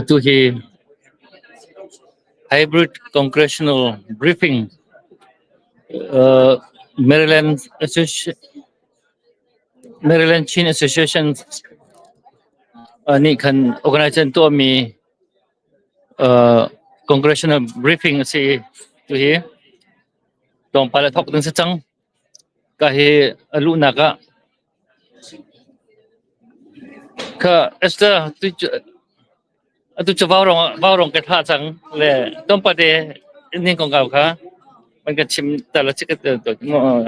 to the hybrid congressional briefing, uh, Maryland Maryland Chin Association ni kan organization to mi congressional briefing si to hi tong pala thok ding sa chang kahi alu na ka esta tu chu vào rong cái tha chang le tom pa de ning kong gao kha man ka chim ta la chik to mo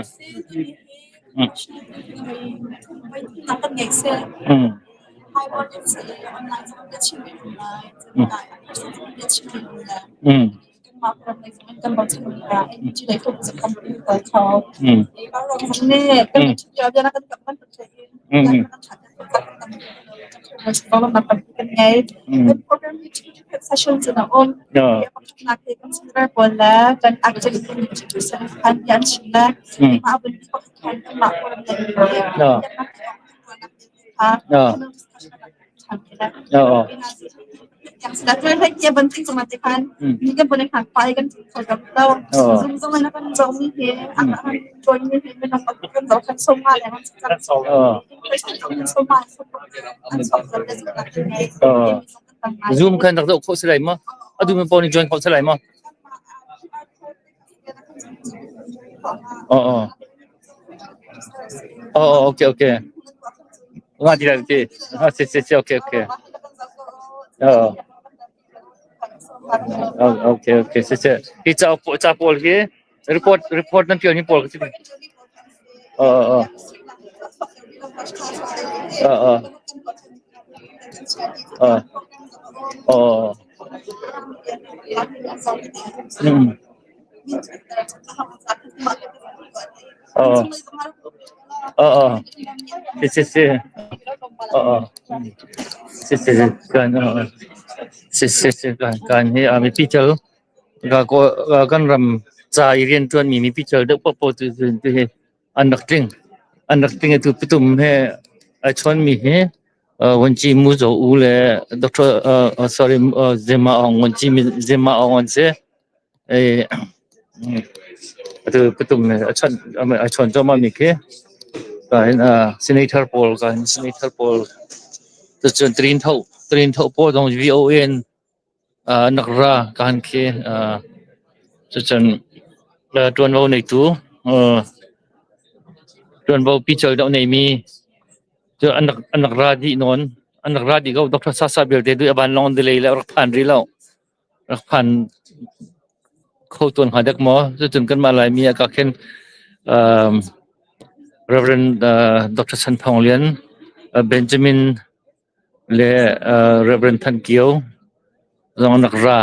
sessions na on na ke consider bola dan activity to sa kan yan sila maabot ko kan ma ko yang sudah terlihat dia penting sama Tuhan. Ini kan boleh pakai kan kalau zoom zoom mana kan zoom ni akan join ni menang kan zoom kan semua yang kan semua Zoom kan tak tahu kau selai mah. Aduh memang ni join kau selai mah. Okay. Wah tidak ti. Si okay. Okay. Si. Kita capol ke report nanti ni pol ke sini. Kan ni ami pichal kan ram cha irian tuan mi pichal de popo tu anak ting itu pitum he chon mi he wanci mu zo u le doctor sorry zema ong wanci zema ong se itu pitum chon jo ma mi ke kan senator Paul tu chon trin thau po dong VON nakra kan ke tu chon tuan lo nei tu tuan lo pichal dau nei mi tu anak radi non anak radi go Dr. Sasa Berde du aban long de le rak phan ri lo rak phan khâu tuan hadak mo tu chun kan malai mi ka khen Reverend Dr. San Thong Lian Benjamin le Reverend Than Kieu zong anak ra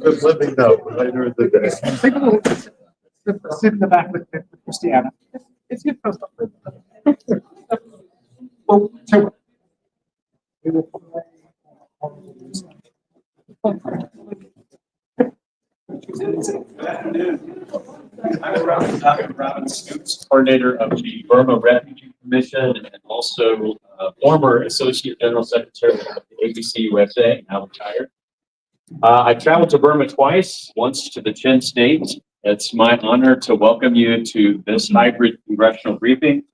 Just let me know later in the day. Sit in the back with Christiana. It's good for something. Well, so we will I'm Robin Scoops, coordinator of the Burma Refugee Commission and also former Associate General Secretary of the ABC USA, now retired. I traveled to Burma twice, once to the Chin State. It's my honor to welcome you to this hybrid congressional briefing.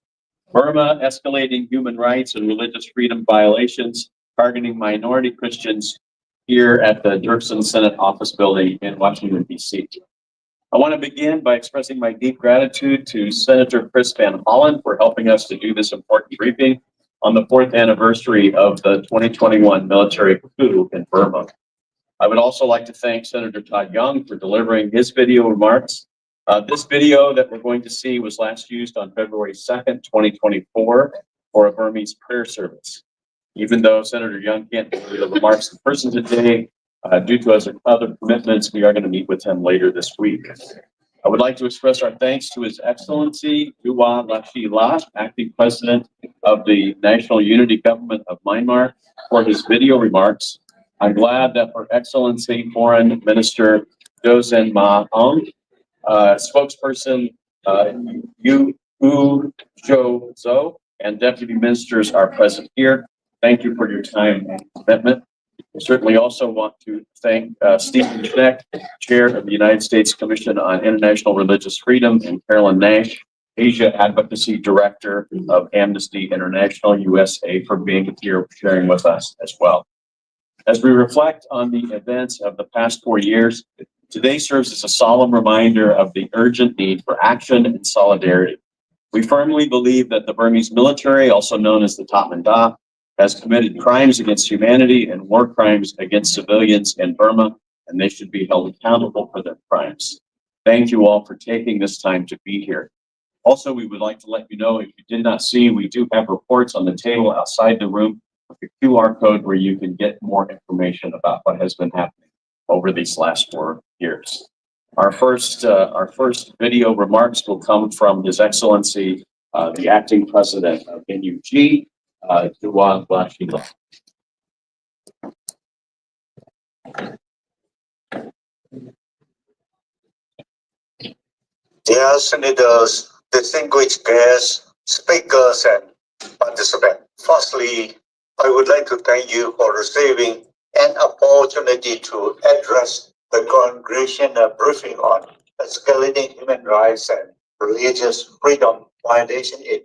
Burma, escalating human rights and religious freedom violations, targeting minority Christians here at the Dirksen Senate Office Building in Washington, D.C. I want to begin by expressing my deep gratitude to Senator Chris Van Hollen for helping us to do this important briefing on the 4th anniversary of the 2021 military coup in Burma. I would also like to thank Senator Todd Young for delivering his video remarks. This video that we're going to see was last used on February 2nd, 2024 for a Burmese prayer service. Even though Senator Young can't do the remarks in person today, Due to other commitments, we are going to meet with him later this week. I would like to express our thanks to His Excellency Dua Lashi La, Acting President of the National Unity Government of Myanmar, for his video remarks. I'm glad that Her Excellency Foreign Minister Dosen Ma Aung, spokesperson Yu Jo Zo, and deputy ministers are present here. Thank you for your time and commitment. I certainly also want to thank Stephen Schneck, Chair of the United States Commission on International Religious Freedom, and Carolyn Nash, Asia Advocacy Director of Amnesty International USA, for being here sharing with us as well. As we reflect on the events of the past 4 years, today serves as a solemn reminder of the urgent need for action and solidarity. We firmly believe that the Burmese military, also known as the Tatmadaw, has committed crimes against humanity and war crimes against civilians in Burma, and they should be held accountable for their crimes. Thank you all for taking this time to be here. Also, we would like to let you know, if you did not see, we do have reports on the table outside the room with a QR code where you can get more information about what has been happening over these last 4 years. Our first video remarks will come from His Excellency, the Acting President of NUG, Dua Lashi La. Dear senators, distinguished guests, speakers, and participants. Firstly, I would like to thank you for receiving an opportunity to address the Congressional briefing on escalating human rights and religious freedom violation in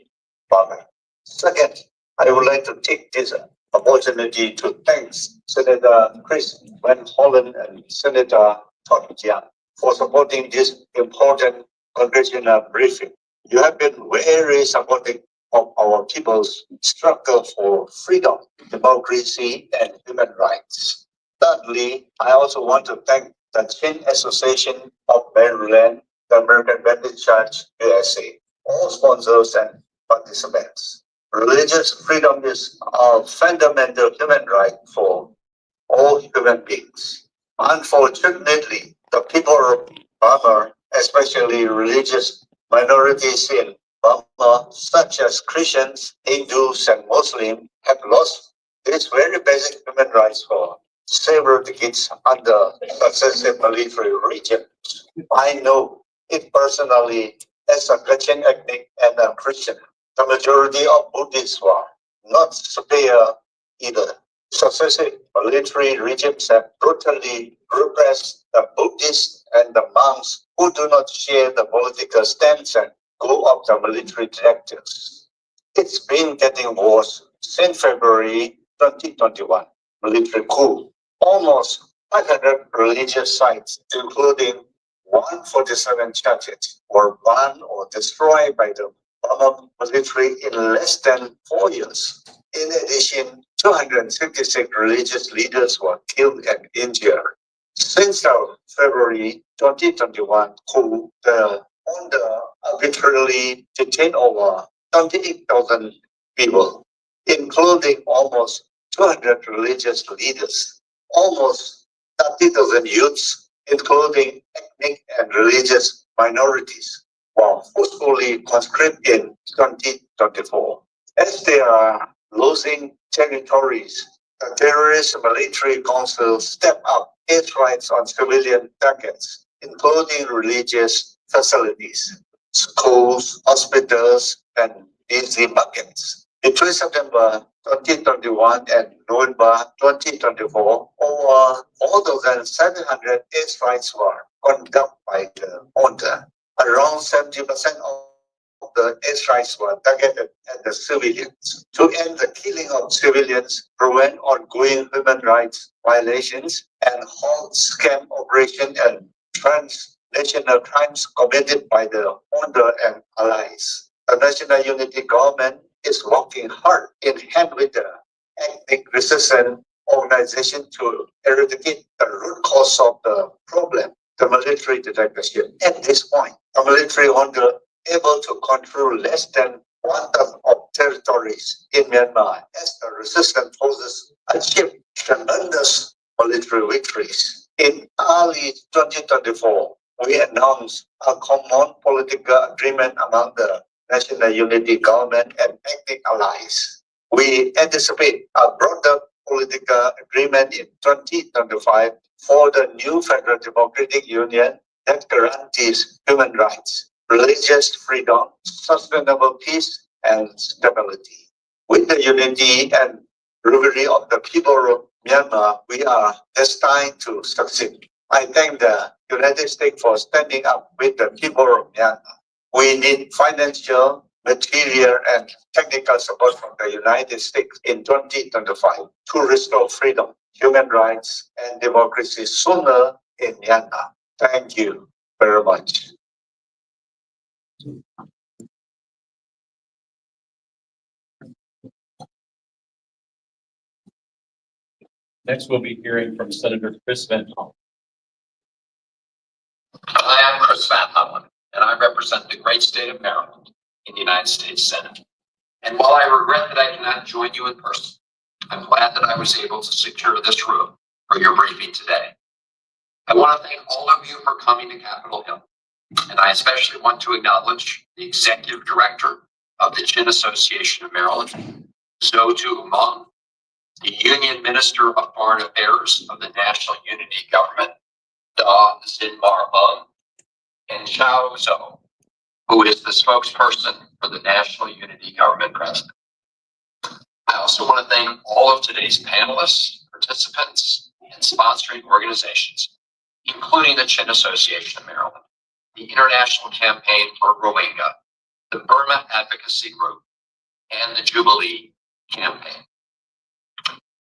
Burma. Second, I would like to take this opportunity to thank Senator Chris Van Hollen and Senator Todd Jiang for supporting this important Congressional briefing. You have been very supportive of our people's struggle for freedom, democracy, and human rights. Thirdly, I also want to thank the Chin Association of Maryland, the American Baptist Church, USA, all sponsors and participants. Religious freedom is a fundamental human right for all human beings. Unfortunately, the people of Burma, especially religious minorities in Burma, such as Christians, Hindus, and Muslims, have lost these very basic human rights for several decades under successive military regimes. I know it personally as a Kachin ethnic and a Christian. The majority of Buddhists were not spared either. Successive military regimes have brutally repressed the Buddhists and the monks who do not share the political stance and go of the military directives. It's been getting worse since February 2021 military coup. Almost 500 religious sites, including 147 churches, were burned or destroyed by the Burma military in less than 4 years. In addition, 256 religious leaders were killed and injured. Since the February 2021 coup, the arbitrarily detained over 28,000 people, including almost 200 religious leaders, almost 30,000 youths, including ethnic and religious minorities, were forcefully conscripted in 2024. As they are losing territories, the terrorist military council stepped up airstrikes on civilian targets, including religious facilities, schools, hospitals, and easy markets. Between September 2021 and November 2024, over 4,700 airstrikes were conducted by the junta. Around 70% of the airstrikes were targeted at the civilians. To end the killing of civilians, prevent ongoing human rights violations, and halt scam operation and transnational crimes committed by the junta and allies. The National Unity Government is working hard in hand with the ethnic resistance organization to eradicate the root cause of the problem, the military dictatorship. At this point, the military junta able to control less than 1/3 of territories in Myanmar as the resistance forces achieve tremendous military victories. In early 2024, we announced a common political agreement among the National Unity Government and ethnic allies. We anticipate a broader political agreement in 2025 for the new Federal Democratic Union that guarantees human rights, religious freedom, sustainable peace, and stability. With the unity and bravery of the people of Myanmar, we are destined to succeed. I thank the United States for standing up with the people of Myanmar. We need financial, material, and technical support from the United States in 2025 to restore freedom, human rights, and democracy sooner in Myanmar. Thank you very much. Next, we'll be hearing from Senator Chris Van Hollen. I am Chris Van Hollen, and I represent the great state of Maryland in the United States Senate. And while I regret that I cannot join you in person, I'm glad that I was able to secure this room for your briefing today. I want to thank all of you for coming to Capitol Hill, and I especially want to acknowledge the Executive Director of the Chin Association of Maryland, Zotu Umang, the Union Minister of Foreign Affairs of the National Unity Government, Da Zinmar Ung, and Chao Zhou, who is the spokesperson for the National Unity Government President. I also want to thank all of today's panelists, participants, and sponsoring organizations, including the Chin Association of Maryland, the International Campaign for Rohingya, the Burma Advocacy Group, and the Jubilee Campaign.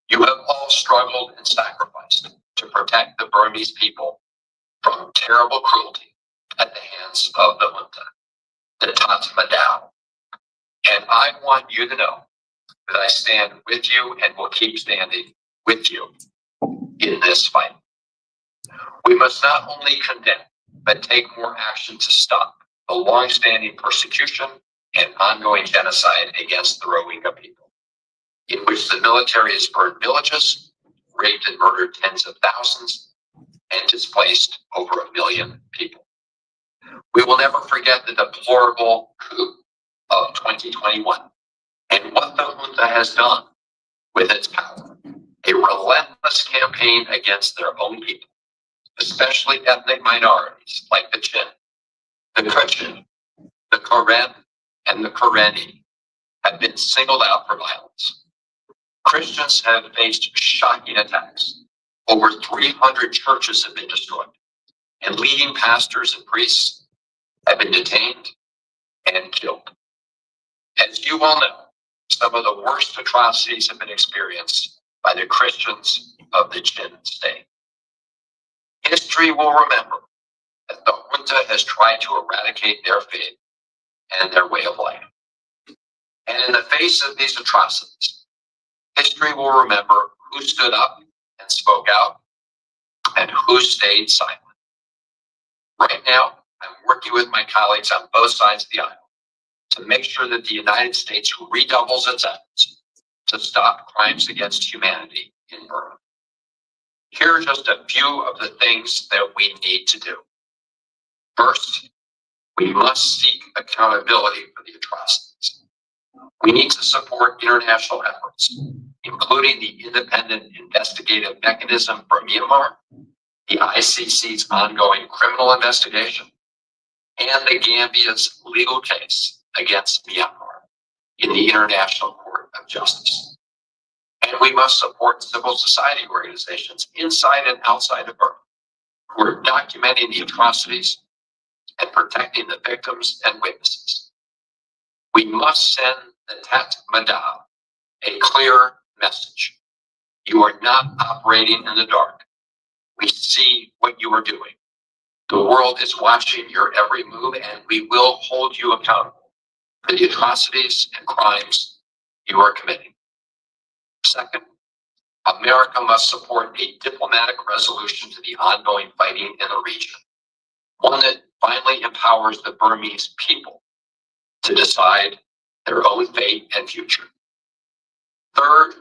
You have all struggled and sacrificed to protect the Burmese people from terrible cruelty at the hands of the junta, the Tatmadaw. And I want you to know that I stand with you and will keep standing with you in this fight. We must not only condemn, but take more action to stop the long-standing persecution and ongoing genocide against the Rohingya people, in which the military has burned villages, raped and murdered tens of thousands, and displaced over 1 million people. We will never forget the deplorable coup of 2021 and what the junta has done with its power, a relentless campaign against their own people, especially ethnic minorities like the Chin, the Kachin, the Karen, and the Karenni have been singled out for violence. Christians have faced shocking attacks. Over 300 churches have been destroyed, and leading pastors and priests have been detained and killed. As you all know, some of the worst atrocities have been experienced by the Christians of the Chin state. History will remember that the junta has tried to eradicate their faith and their way of life. And in the face of these atrocities, history will remember who stood up and spoke out and who stayed silent. Right now, I'm working with my colleagues on both sides of the aisle to make sure that the United States redoubles its efforts to stop crimes against humanity in Burma. Here are just a few of the things that we need to do. First, we must seek accountability for the atrocities. We need to support international efforts, including the Independent Investigative Mechanism for Myanmar, the ICC's ongoing criminal investigation, and the Gambia's legal case against Myanmar in the International Court of Justice. And we must support civil society organizations inside and outside of Burma who are documenting the atrocities and protecting the victims and witnesses. We must send the Tatmadaw a clear message. You are not operating in the dark. We see what you are doing. The world is watching your every move, and we will hold you accountable for the atrocities and crimes you are committing. Second, America must support a diplomatic resolution to the ongoing fighting in the region, one that finally empowers the Burmese people to decide their own fate and future. Third,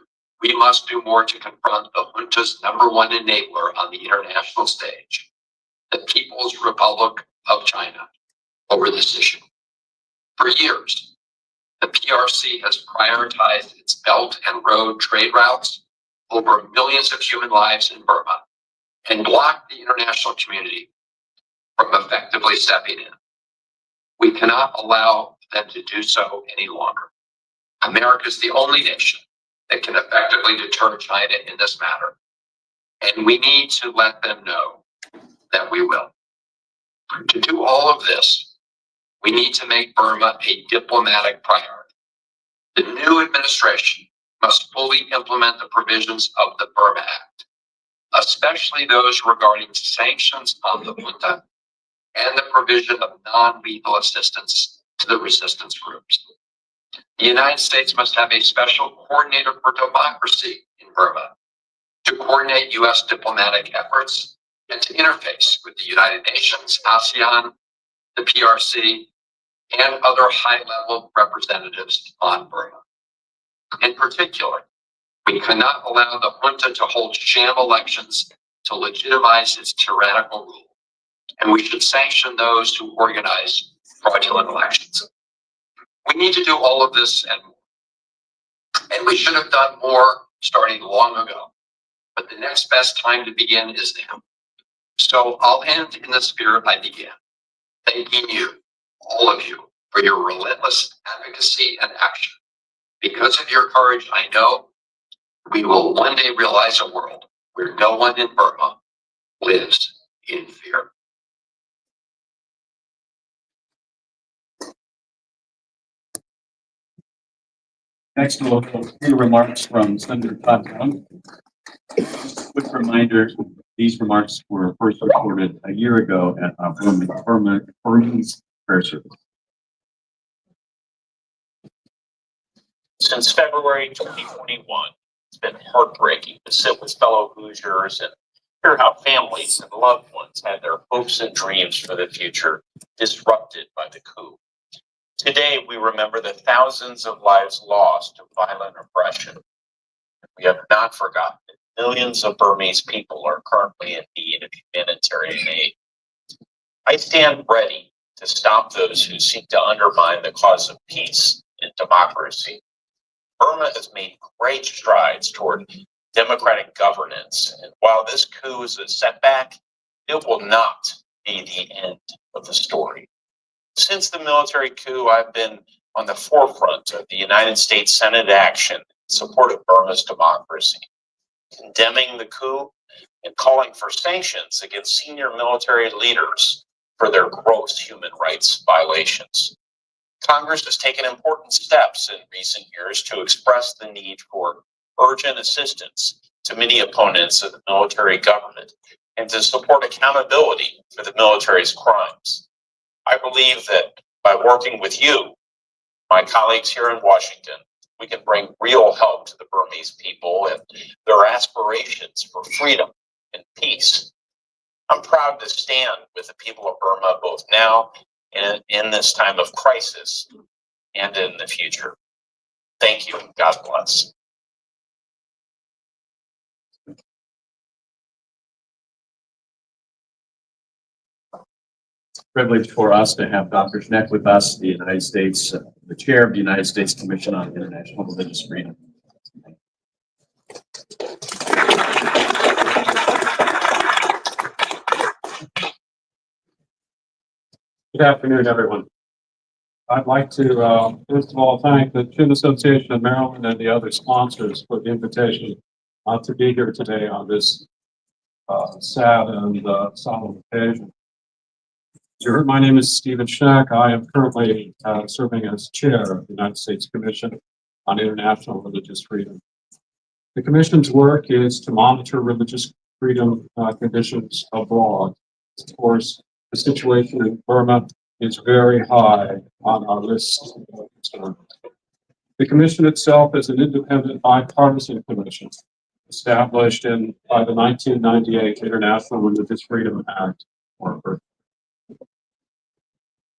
We must do more to confront the junta's #1 enabler on the international stage, the People's Republic of China, over this issue. For years, the PRC has prioritized its Belt and Road trade routes over millions of human lives in Burma and blocked the international community from effectively stepping in. We cannot allow them to do so any longer. America is the only nation that can effectively deter China in this matter, and we need to let them know that we will. To do all of this, we need to make Burma a diplomatic priority. The new administration must fully implement the provisions of the Burma Act, especially those regarding sanctions on the junta and the provision of non-lethal assistance to the resistance groups. The United States must have a special coordinator for democracy in Burma to coordinate U.S. diplomatic efforts and to interface with the United Nations, ASEAN, the PRC, and other high-level representatives on Burma. In particular, we cannot allow the junta to hold sham elections to legitimize its tyrannical rule, and we should sanction those who organize fraudulent elections. We need to do all of this and more. And we should have done more starting long ago. But the next best time to begin is now. So I'll end in the spirit I began, thanking you, all of you, for your relentless advocacy and action. Because of your courage, I know we will one day realize a world where no one in Burma lives in fear. Next, we'll hear remarks from Senator Todd Young. Quick reminder, these remarks were first recorded a year ago at our Burmese Prayer Service. Since February 2021, it's been heartbreaking to sit with fellow Hoosiers and hear how families and loved ones had their hopes and dreams for the future disrupted by the coup. Today, we remember the thousands of lives lost to violent oppression. We have not forgotten that millions of Burmese people are currently in need of humanitarian aid. I stand ready to stop those who seek to undermine the cause of peace and democracy. Burma has made great strides toward democratic governance, and while this coup is a setback, it will not be the end of the story. Since the military coup, I've been on the forefront of the United States Senate action in support of Burma's democracy, condemning the coup and calling for sanctions against senior military leaders for their gross human rights violations. Congress has taken important steps in recent years to express the need for urgent assistance to many opponents of the military government and to support accountability for the military's crimes. I believe that by working with you, my colleagues here in Washington, we can bring real help to the Burmese people and their aspirations for freedom and peace. I'm proud to stand with the people of Burma both now and in this time of crisis and in the future. Thank you and God bless. Privilege for us to have Dr. Schneck with us, the United States, the chair of the United States Commission on International Religious Freedom. Good afternoon, everyone. I'd like to, first of all, thank the Chin Association of Maryland and the other sponsors for the invitation to be here today on this sad and solemn occasion. As you heard, my name is Stephen Schneck. I am currently serving as chair of the United States Commission on International Religious Freedom. The Commission's work is to monitor religious freedom conditions abroad. Of course, the situation in Burma is very high on our list of concerns. The Commission itself is an independent bipartisan commission established by the 1998 International Religious Freedom Act.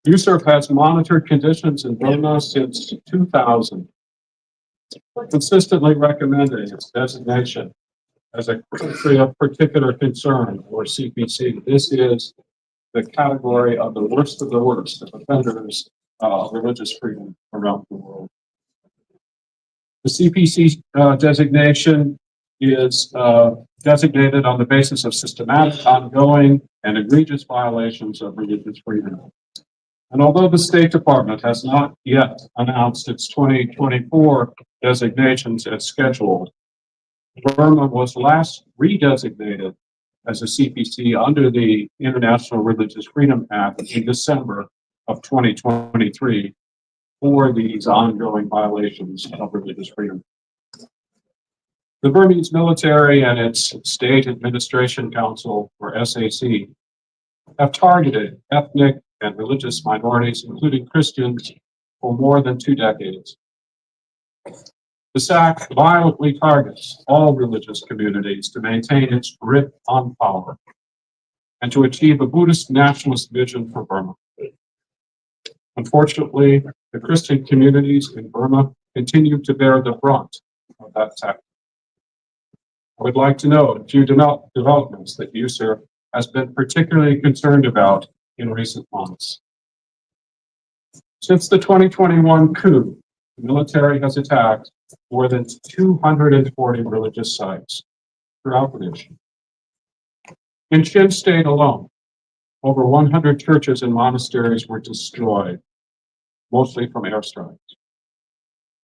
USERF has monitored conditions in Burma since 2000. consistently recommending its designation as a country of particular concern, or CPC. This is the category of the worst of offenders of religious freedom around the world. The CPC designation is designated on the basis of systematic, ongoing, and egregious violations of religious freedom. And although the State Department has not yet announced its 2024 designations as scheduled, Burma was last redesignated as a CPC under the International Religious Freedom Act in December of 2023 for these ongoing violations of religious freedom. The Burmese military and its State Administration Council, or SAC, have targeted ethnic and religious minorities, including Christians, for more than 2 decades. The SAC violently targets all religious communities to maintain its grip on power and to achieve a Buddhist nationalist vision for Burma. Unfortunately, the Christian communities in Burma continue to bear the brunt of that tactic. I would like to note a few developments that USER has been particularly concerned about in recent months. Since the 2021 coup, the military has attacked more than 240 religious sites throughout the nation. In Chin State alone, over 100 churches and monasteries were destroyed, mostly from airstrikes.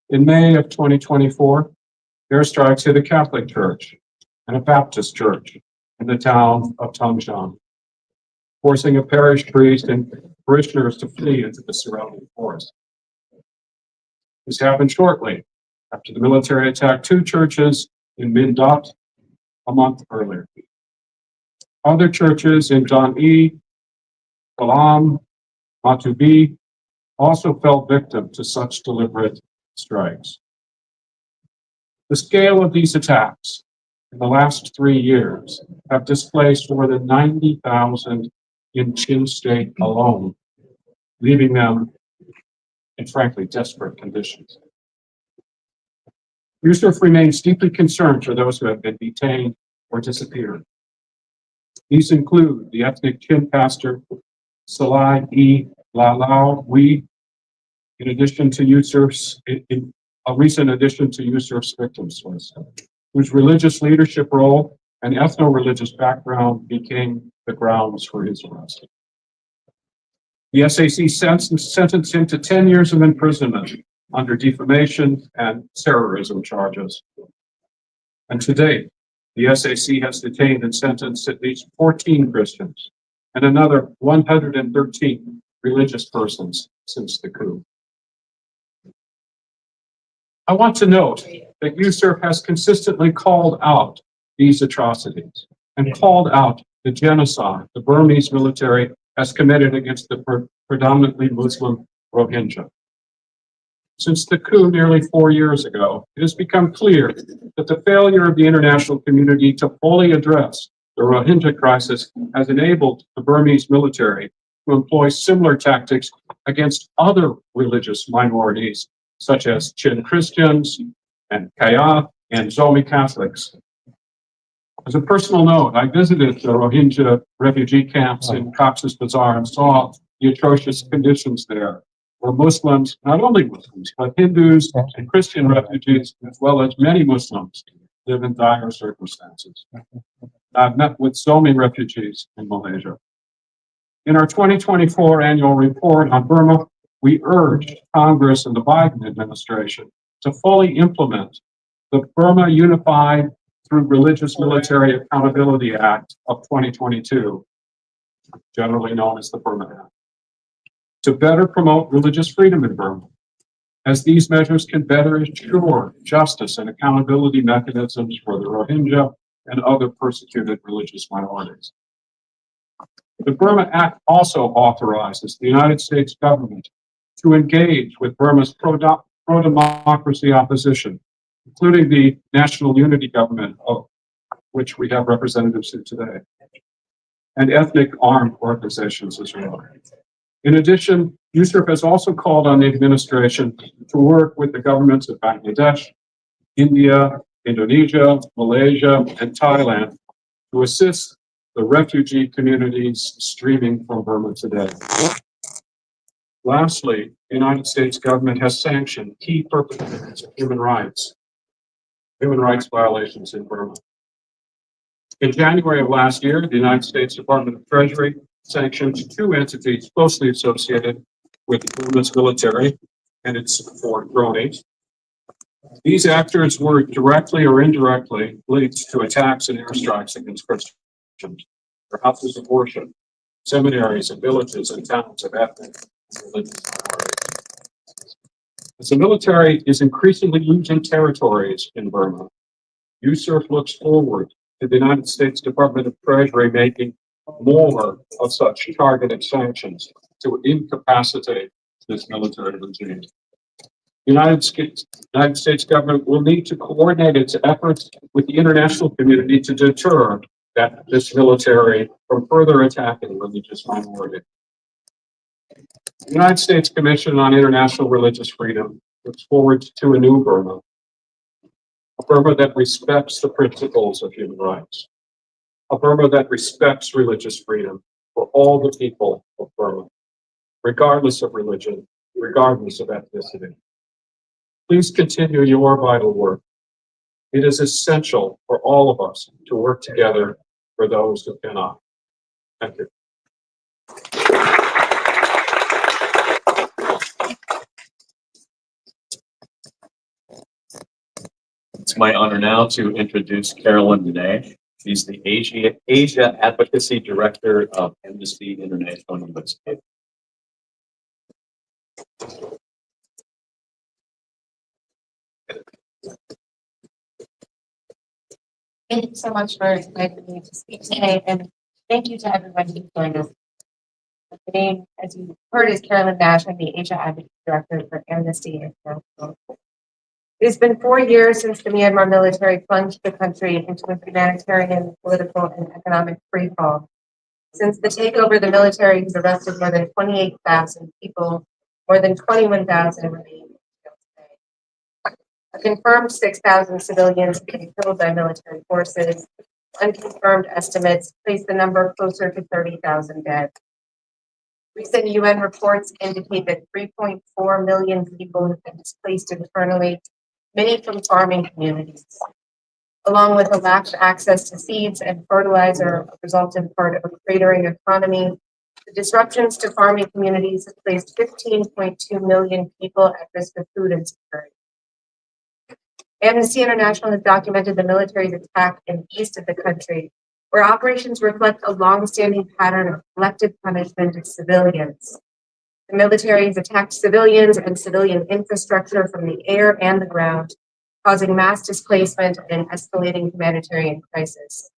In May of 2024, airstrikes hit a Catholic church and a Baptist church in the town of Tangshan, forcing a parish priest and parishioners to flee into the surrounding forest. This happened shortly after the military attacked 2 churches in Mindot a month earlier. Other churches in Danyi, Kalam, Matubi also fell victim to such deliberate strikes. The scale of these attacks in the last 3 years have displaced more than 90,000 in Chin State alone, leaving them in frankly desperate conditions. USERF remains deeply concerned for those who have been detained or disappeared. These include the ethnic Chin pastor Salai E. Lalau Wee, in addition to USERF's, in a recent addition to USERF's victims list, whose religious leadership role and ethno-religious background became the grounds for his arrest. The SAC sentenced him to 10 years of imprisonment under defamation and terrorism charges. And to date, the SAC has detained and sentenced at least 14 Christians and another 113 religious persons since the coup. I want to note that USERF has consistently called out these atrocities and called out the genocide the Burmese military has committed against the predominantly Muslim Rohingya. Since the coup nearly 4 years ago, it has become clear that the failure of the international community to fully address the Rohingya crisis has enabled the Burmese military to employ similar tactics against other religious minorities, such as Chin Christians and Kaya and Zomi Catholics. As a personal note, I visited the Rohingya refugee camps in Cox's Bazar and saw the atrocious conditions there, where Muslims, not only Muslims, but Hindus and Christian refugees, as well as many Muslims, live in dire circumstances. I've met with Zomi refugees in Malaysia. In our 2024 annual report on Burma, we urged Congress and the Biden administration to fully implement the Burma Unified through Religious Military Accountability Act of 2022, generally known as the Burma Act, to better promote religious freedom in Burma, as these measures can better ensure justice and accountability mechanisms for the Rohingya and other persecuted religious minorities. The Burma Act also authorizes the United States government to engage with Burma's pro-democracy opposition, including the National Unity Government, of which we have representatives in today, and ethnic armed organizations as well. In addition, USERF has also called on the administration to work with the governments of Bangladesh, India, Indonesia, Malaysia, and Thailand to assist the refugee communities streaming from Burma today. Lastly, the United States government has sanctioned key perpetrators of human rights violations in Burma. In January of last year, the United States Department of Treasury sanctioned 2 entities closely associated with Burma's military and its foreign cronies. These actors were directly or indirectly linked to attacks and airstrikes against Christians, their houses of worship, seminaries and villages and towns of ethnic and religious minorities. As the military is increasingly losing territories in Burma, USERF looks forward to the United States Department of Treasury making more of such targeted sanctions to incapacitate this military regime. The United States government will need to coordinate its efforts with the international community to deter this military from further attacking religious minorities. The United States Commission on International Religious Freedom looks forward to a new Burma, a Burma that respects the principles of human rights, a Burma that respects religious freedom for all the people of Burma, regardless of religion, regardless of ethnicity. Please continue your vital work. It is essential for all of us to work together for those who cannot. Thank you. It's my honor now to introduce Carolyn Nash. She's the Asia Advocacy Director of Amnesty International USA. Thank you so much for inviting me to speak today, and thank you to everyone who joined us. My name, as you heard, is Carolyn Nash. I'm the Asia Advocacy Director for Amnesty International. It has been 4 years since the Myanmar military plunged the country into a humanitarian, political, and economic freefall. Since the takeover, the military has arrested more than 28,000 people, more than 21,000 remain. A confirmed 6,000 civilians have been killed by military forces. Unconfirmed estimates place the number closer to 30,000 dead. Recent UN reports indicate that 3.4 million people have been displaced internally, many from farming communities. Along with a lack of access to seeds and fertilizer, a resultant part of a cratering economy, the disruptions to farming communities have placed 15.2 million people at risk of food insecurity. Amnesty International has documented the military's attack in the east of the country, where operations reflect a long-standing pattern of collective punishment of civilians. The military has attacked civilians and civilian infrastructure from the air and the ground, causing mass displacement and an escalating humanitarian crisis.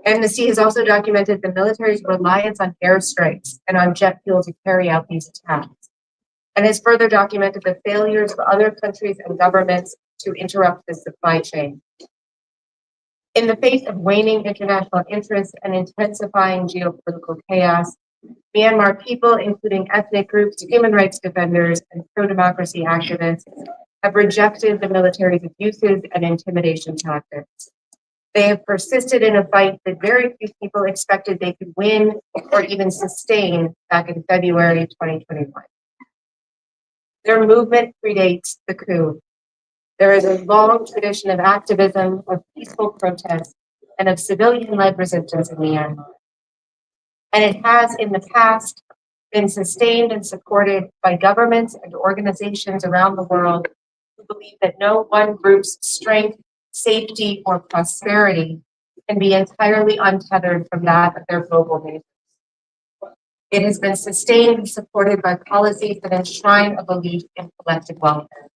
Amnesty has also documented the military's reliance on airstrikes and on jet fuel to carry out these attacks, and has further documented the failures of other countries and governments to interrupt the supply chain. In the face of waning international interest and intensifying geopolitical chaos, Myanmar people, including ethnic groups, human rights defenders, and pro-democracy activists, have rejected the military's abuses and intimidation tactics. They have persisted in a fight that very few people expected they could win or even sustain back in February 2021. Their movement predates the coup. There is a long tradition of activism, of peaceful protest, and of civilian-led resistance in Myanmar. And it has, in the past, been sustained and supported by governments and organizations around the world who believe that no one group's strength, safety, or prosperity can be entirely untethered from that of their global neighbors. It has been sustained and supported by policies that enshrine a belief in collective welfare.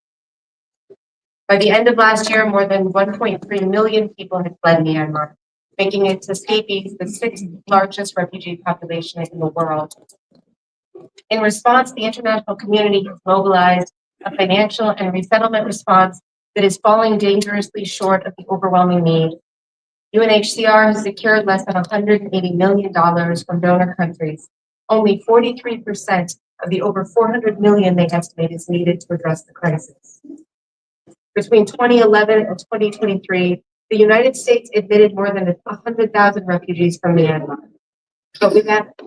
By the end of last year, more than 1.3 million people had fled Myanmar, making its escapees the 6th largest refugee population in the world. In response, the international community has mobilized a financial and resettlement response that is falling dangerously short of the overwhelming need. UNHCR has secured less than $180 million from donor countries, only 43% of the over $400 million they estimate is needed to address the crisis. Between 2011 and 2023, the United States admitted more than 100,000 refugees from Myanmar. But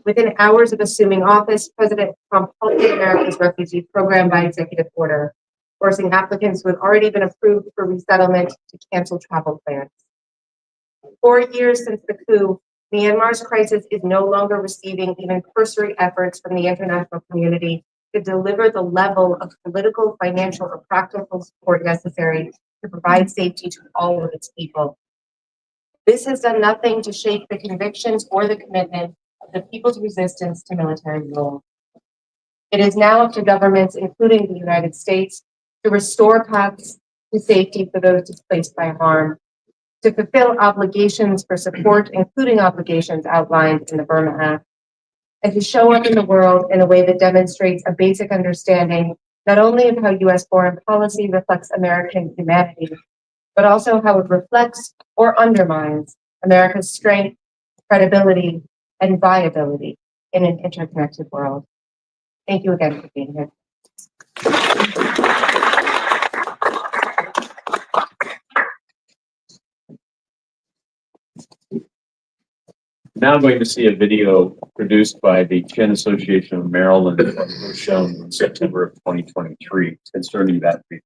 within hours of assuming office, President Trump halted America's refugee program by executive order, forcing applicants who had already been approved for resettlement to cancel travel plans. 4 years since the coup, Myanmar's crisis is no longer receiving even cursory efforts from the international community to deliver the level of political, financial, or practical support necessary to provide safety to all of its people. This has done nothing to shake the convictions or the commitment of the people's resistance to military rule. It is now up to governments, including the United States, to restore paths to safety for those displaced by harm, to fulfill obligations for support, including obligations outlined in the Burma Act, and to show up in the world in a way that demonstrates a basic understanding not only of how U.S. foreign policy reflects American humanity, but also how it reflects or undermines America's strength, credibility, and viability in an interconnected world. Thank you again for being here. Now I'm going to see a video produced by the Chin Association of Maryland that was shown in September of 2023 concerning that briefing.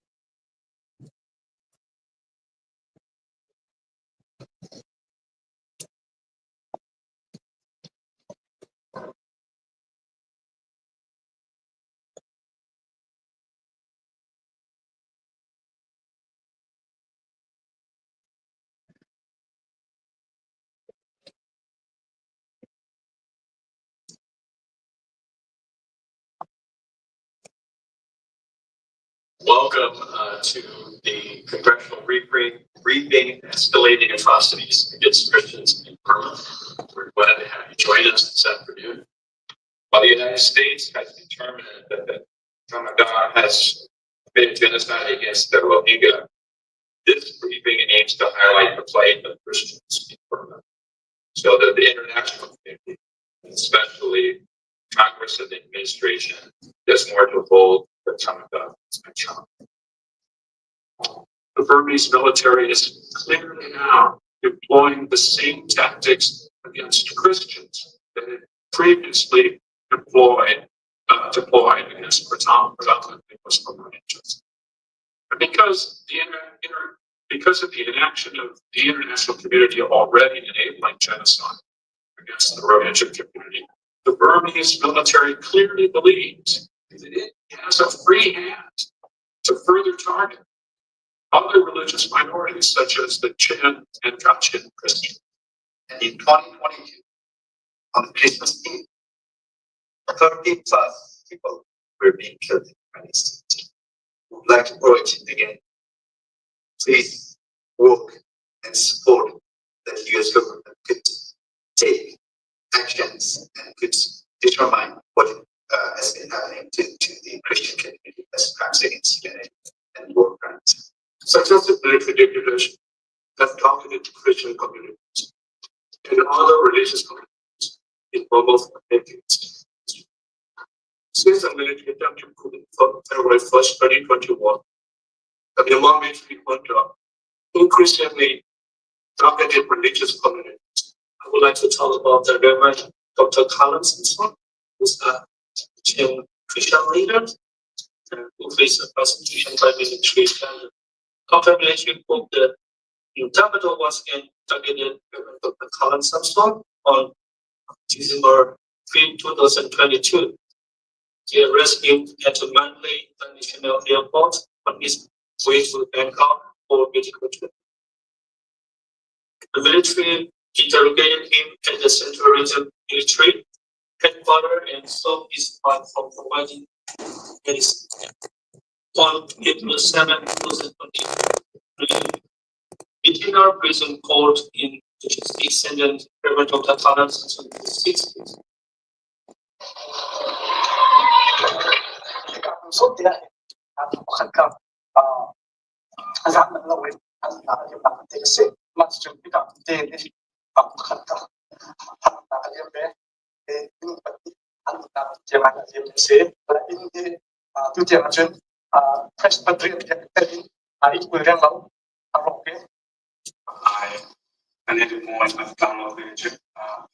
Welcome to the Congressional briefing escalating atrocities against Christians in Burma. We're glad to have you join us this afternoon. While the United States has determined that the Ramadan has been genocide against the Rohingya, this briefing aims to highlight the plight of Christians in Burma so that the international community, especially Congress and the administration, does more to hold the Ramadan as a challenge. The Burmese military is clearly now employing the same tactics against Christians that it previously deployed against predominantly Muslim religions. And because of the inaction of the international community already enabling genocide against the Rohingya community, the Burmese military clearly believes that it has a free hand to further target other religious minorities such as the Chin and Kachin Christians. And in 2022, on Christmas Eve, 30 plus people were being killed in the United States. We would like to urge again, please work and support that the US government could take actions and could determine what has been happening to the Christian community as crimes against humanity and war crimes. Successive military dictatorships have targeted Christian communities and other religious communities in Burma for decades. Since the military attempted coup on February 1st, 2021, the Myanmar military junta increasingly targeted religious communities. I would like to talk about the Reverend Dr. Collins, who's a Christian leader who faced persecution by military standards. Counter military group, the capital was again targeted Reverend Dr. Collins on December 5, 2022. He arrested him at the Mandalay International Airport on his way to Bangkok for medical treatment. The military interrogated him at the Central Region Military Headquarters and stopped his flight from providing medicine. On April 7, 2023, Vietnam prison court in the state sentenced Reverend Dr. Collins to 6 years. Số tiền này khẩn cấp giảm lâu là những bạn tình sự mà chúng ta tiền đi khẩn cấp là những bé những bạn ăn là chế bản là những sẽ là những cái tiêu tiền mà chúng Presbyterian อีกเรื่องเราโอเค I needed more in my town village,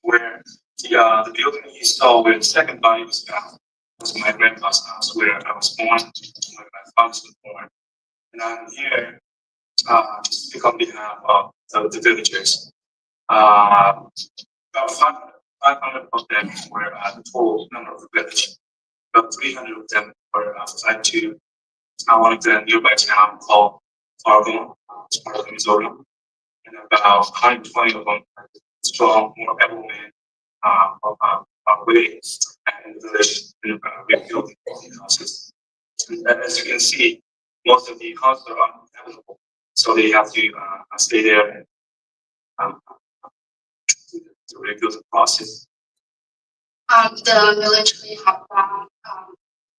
where the building you saw where the second body was found was my grandpa's house where I was born, where my father was born. And I'm here to speak on behalf of the villagers. About 500 of them were the total number of the village. About 300 of them were fled to one of the nearby town called Fargo, part of Missouri. And about 120 of them are strong, more able men within and the village rebuilding houses. And as you can see, most of the houses are uninhabitable, so they have to stay there and to rebuild the process. The military have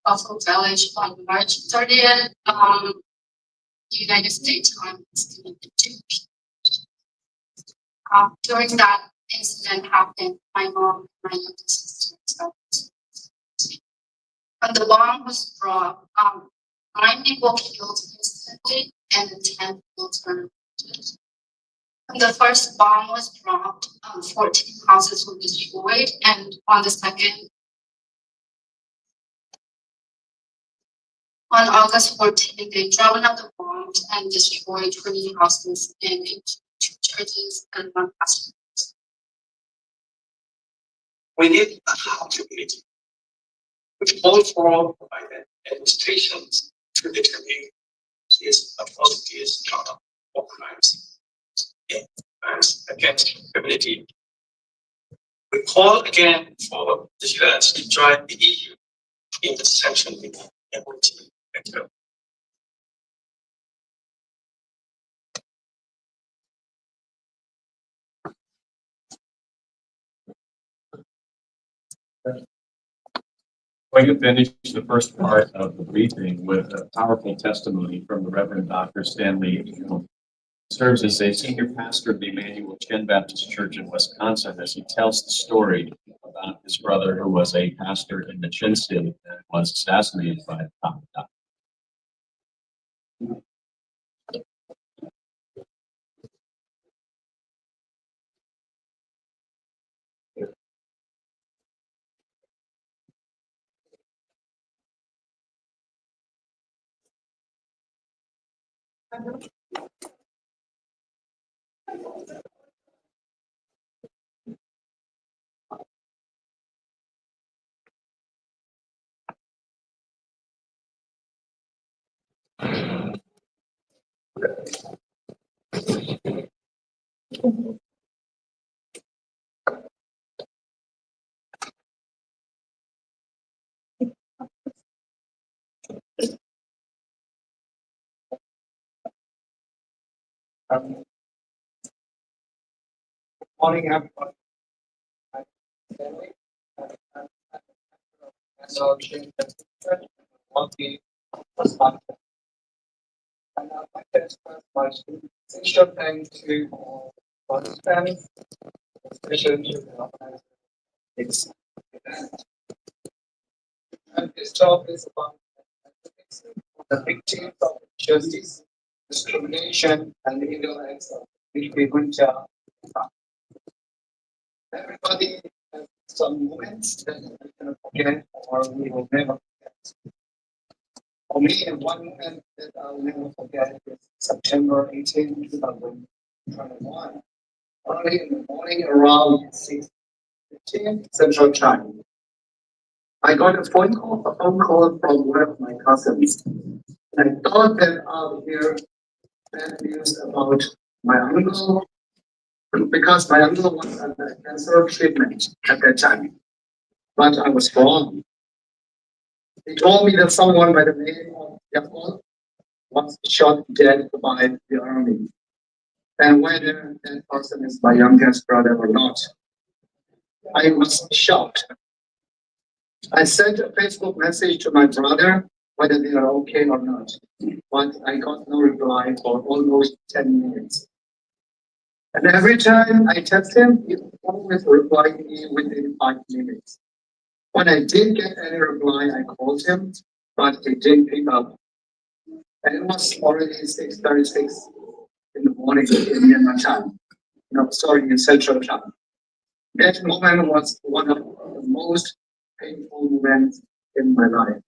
also village on March 30th. United States Army is doing the duty. During that incident happened, my mom and my younger sister. When the bomb was dropped, 9 people killed instantly and 10 people were wounded. When the first bomb was dropped, 14 houses were destroyed, and on August 14th, they dropped another bomb and destroyed 20 houses and 2 churches and 1 hospital. We need accountability. We call for administrations to determine these atrocities or crimes against humanity. We call again for the US to join the EU in the sanctioning equity. Thank you. Going to finish the first part of the briefing with a powerful testimony from the Reverend Dr. Stanley, who serves as a senior pastor of the Emmanuel Chin Baptist Church in Wisconsin, as he tells the story about his brother who was a pastor in the Chin State and was assassinated by the Taliban. Morning, everyone. So, my sincere thanks to all participants, especially to the organizers. And this talk is about the victims of justice, discrimination, and the ignorance of which we would everybody has some moments that we can forget or we will never forget. For me, one moment that I will never forget is September 18, 2021. Early in the morning, around 6:15 Central Time, I got a phone call from one of my cousins. I thought that I'll hear bad news about my uncle, because my uncle was under cancer treatment at that time. But I was wrong. He told me that someone by the name of Yakul was shot dead by the army, and whether that person is my youngest brother or not. I was shocked. I sent a Facebook message to my brother whether they are okay or not, but I got no reply for almost 10 minutes. And every time I text him, he always replied me within 5 minutes. When I didn't get any reply, I called him, but he didn't pick up. And it was already 6:36 in the morning in Myanmar time. No, sorry, in Central time. That moment was one of the most painful moments in my life.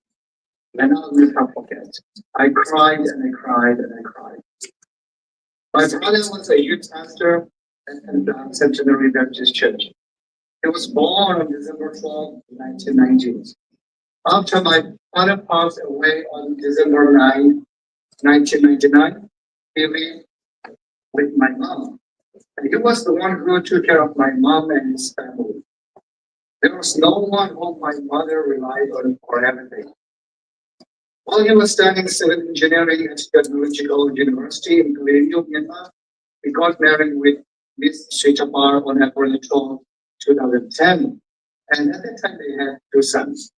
And I'll never forget. I cried and I cried and I cried. My brother was a youth pastor at the Centenary Baptist Church. He was born on December 12, 1990. After my father passed away on December 9, 1999, he lived with my mom. And he was the one who took care of my mom and his family. There was no one whom my mother relied on for everything. While he was studying civil engineering at Technological University in Congressional, Myanmar, he got married with Miss Sitapar on April 12, 2010. And at that time, they had two sons.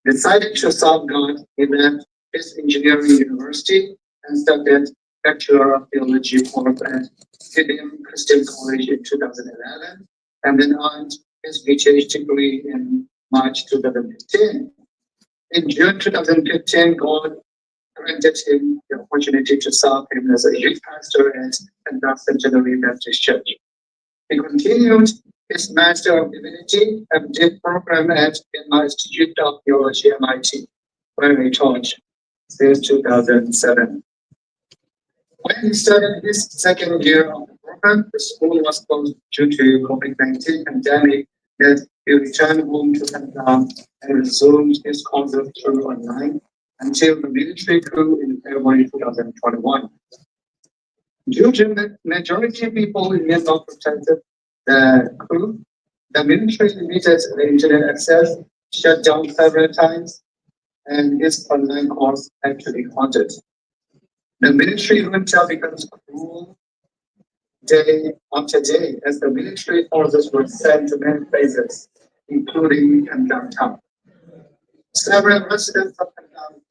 Decided to serve God, he left his engineering university and studied Bachelor of Theology course at Gideon Christian College in 2011, and then earned his PhD degree in March 2015. In June 2015, God granted him the opportunity to serve him as a youth pastor at the Centenary Baptist Church. He continued his Master of Divinity and did program at the Institute of Theology, MIT, where he taught since 2007. When he started his second year of the program, the school was closed due to COVID-19 pandemic. That he returned home to Vietnam and resumed his courses through online until the military coup in February 2021. Due to the majority of people in Myanmar protested the coup, the military limited the internet access, shut down several times, and his online course had to be halted. The military junta becomes cruel day after day as the military forces were sent to many places, including downtown. Several residents of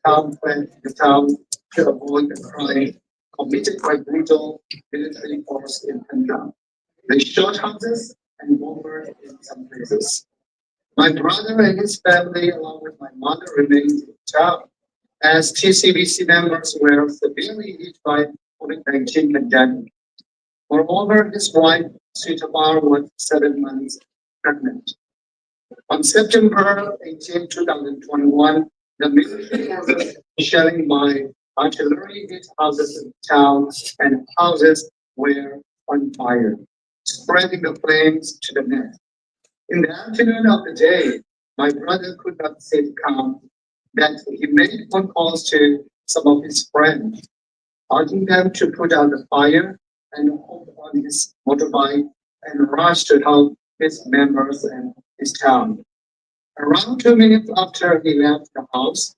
town fled the town to avoid the crime committed by brutal military force in Pandam. They shot houses and bombed in some places. My brother and his family, along with my mother, remained in town as TCBC members were severely hit by COVID-19 pandemic. Moreover, his wife, Sitabar, was 7 months pregnant. On September 18, 2021, the military forces shelling by artillery hit houses in town and houses were on fire, spreading the flames to the net. In the afternoon of the day, my brother could not sit calm, that he made phone calls to some of his friends, urging them to put out the fire and hop on his motorbike and rush to help his members and his town. Around 2 minutes after he left the house,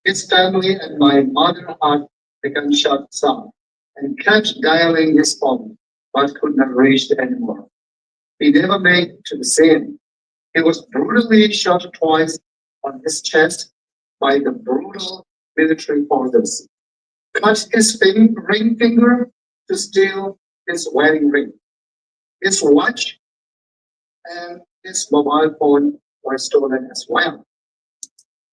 his family and my mother had the gunshot sound and kept dialing his phone, but could not reach it anymore. He never made it to the scene. He was brutally shot twice on his chest by the brutal military forces. Cut his ring finger to steal his wedding ring. His watch and his mobile phone were stolen as well.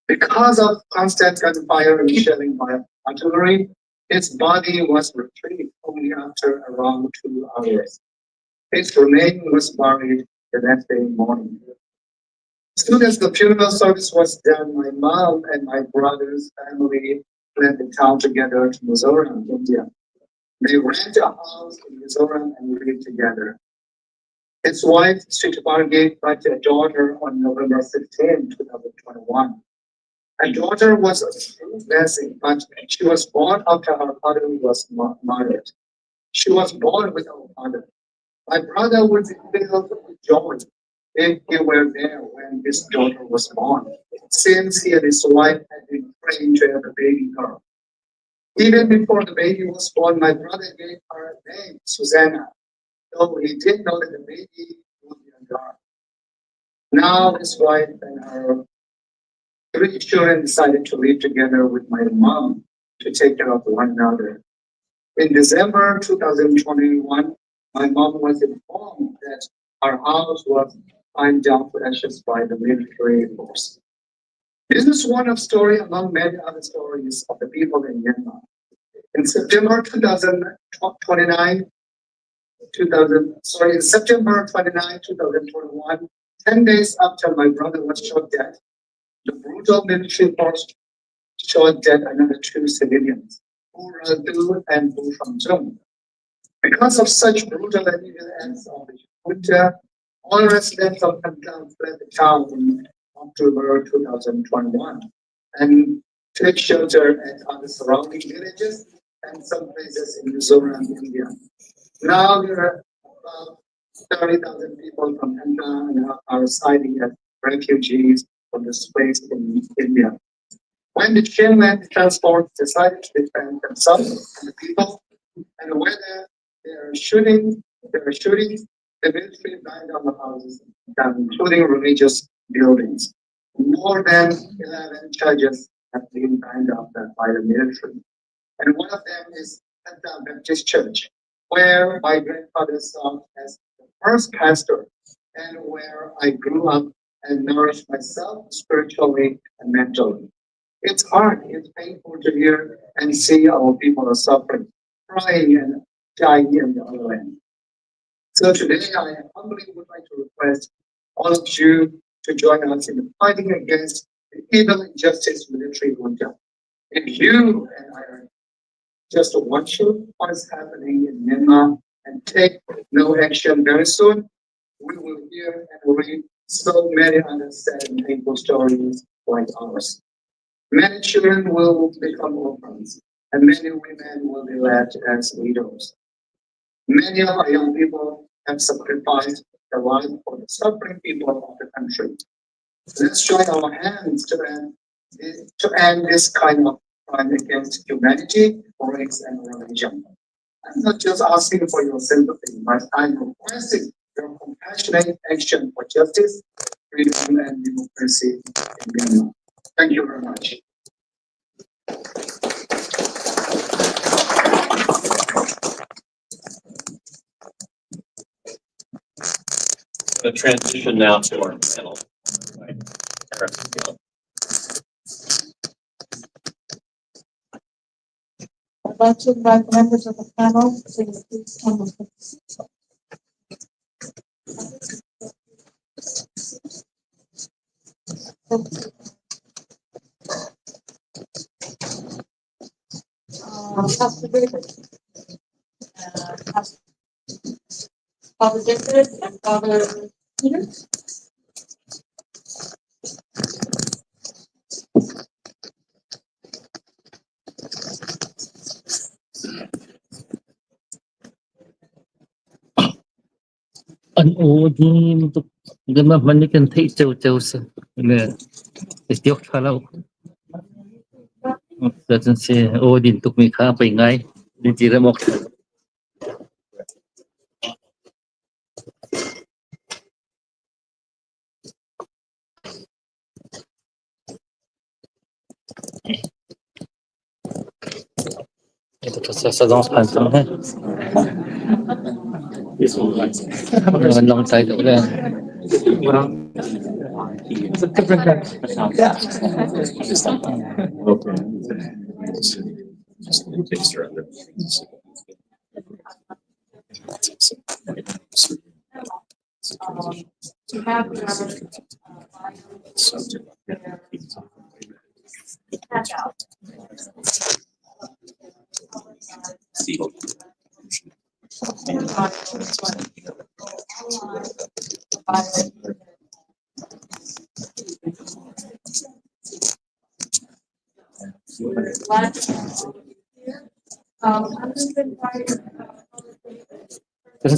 Because of constant gunfire and shelling by artillery, his body was retrieved only after around 2 hours. His remains was buried the next day morning. As soon as the funeral service was done, my mom and my brother's family fled the town together to Mizoram, India. They rented a house in Mizoram and lived together. His wife, Sitapar, gave birth to a daughter on November 15, 2021. A daughter was a true blessing, but she was born after her father was murdered. She was born without a father. My brother would be filled with joy if he were there when his daughter was born, since he and his wife had been praying to have a baby girl. Even before the baby was born, my brother gave her a name, Susanna, though he didn't know that the baby would be a girl. Now his wife and her 3 children decided to live together with my mom to take care of one another. In December 2021, my mom was informed that our house was burned down to ashes by the military force. This is one of story among many other stories of the people in Myanmar. In September 2029, in September 29, 2021, 10 days after my brother was shot dead, the brutal military force shot dead another 2 civilians, Uradu and Bufamjung. Because of such brutal and evil acts of the junta, all residents of Pantang fled the town in October 2021 and took shelter at other surrounding villages and some places in Mizoram, India. Now there are about 30,000 people from Pantang are residing as refugees from this place in India. When the Chinland transport decided to defend themselves and the people, and whether they are shooting, the military burned down the houses, including religious buildings. More than 11 churches have been burned up by the military. And one of them is Pantang Baptist Church, where my grandfather served as the first pastor, and where I grew up and nourished myself spiritually and mentally. It's hard, it's painful to hear and see our people are suffering, crying and dying in the other land. So today I humbly would like to request all of you to join us in fighting against the evil injustice military junta. If you and I are just watching what is happening in Myanmar and take no action very soon, we will hear and read so many other sad and painful stories like ours. Many children will become orphans, and many women will be left as widows. Many of our young people have sacrificed their life for the suffering people of the country. Let's join our hands to end this kind of crime against humanity, race, and religion. I'm not just asking for your sympathy, but I'm requesting your compassionate action for justice, freedom, and democracy in Myanmar. Thank you very much. The transition now to our panel. I'd like to invite members of the panel to please come with us. Pastor David, Father David, and Father Peter. Anh ô đi tục gần mà mình cần thấy châu sự nè tiếc khá lâu giờ chân xe ô đi tục mình khá phải ngay đi chỉ ra một ça danse pas ensemble hein long tay được lên It's a different kind. Yeah. To have handout.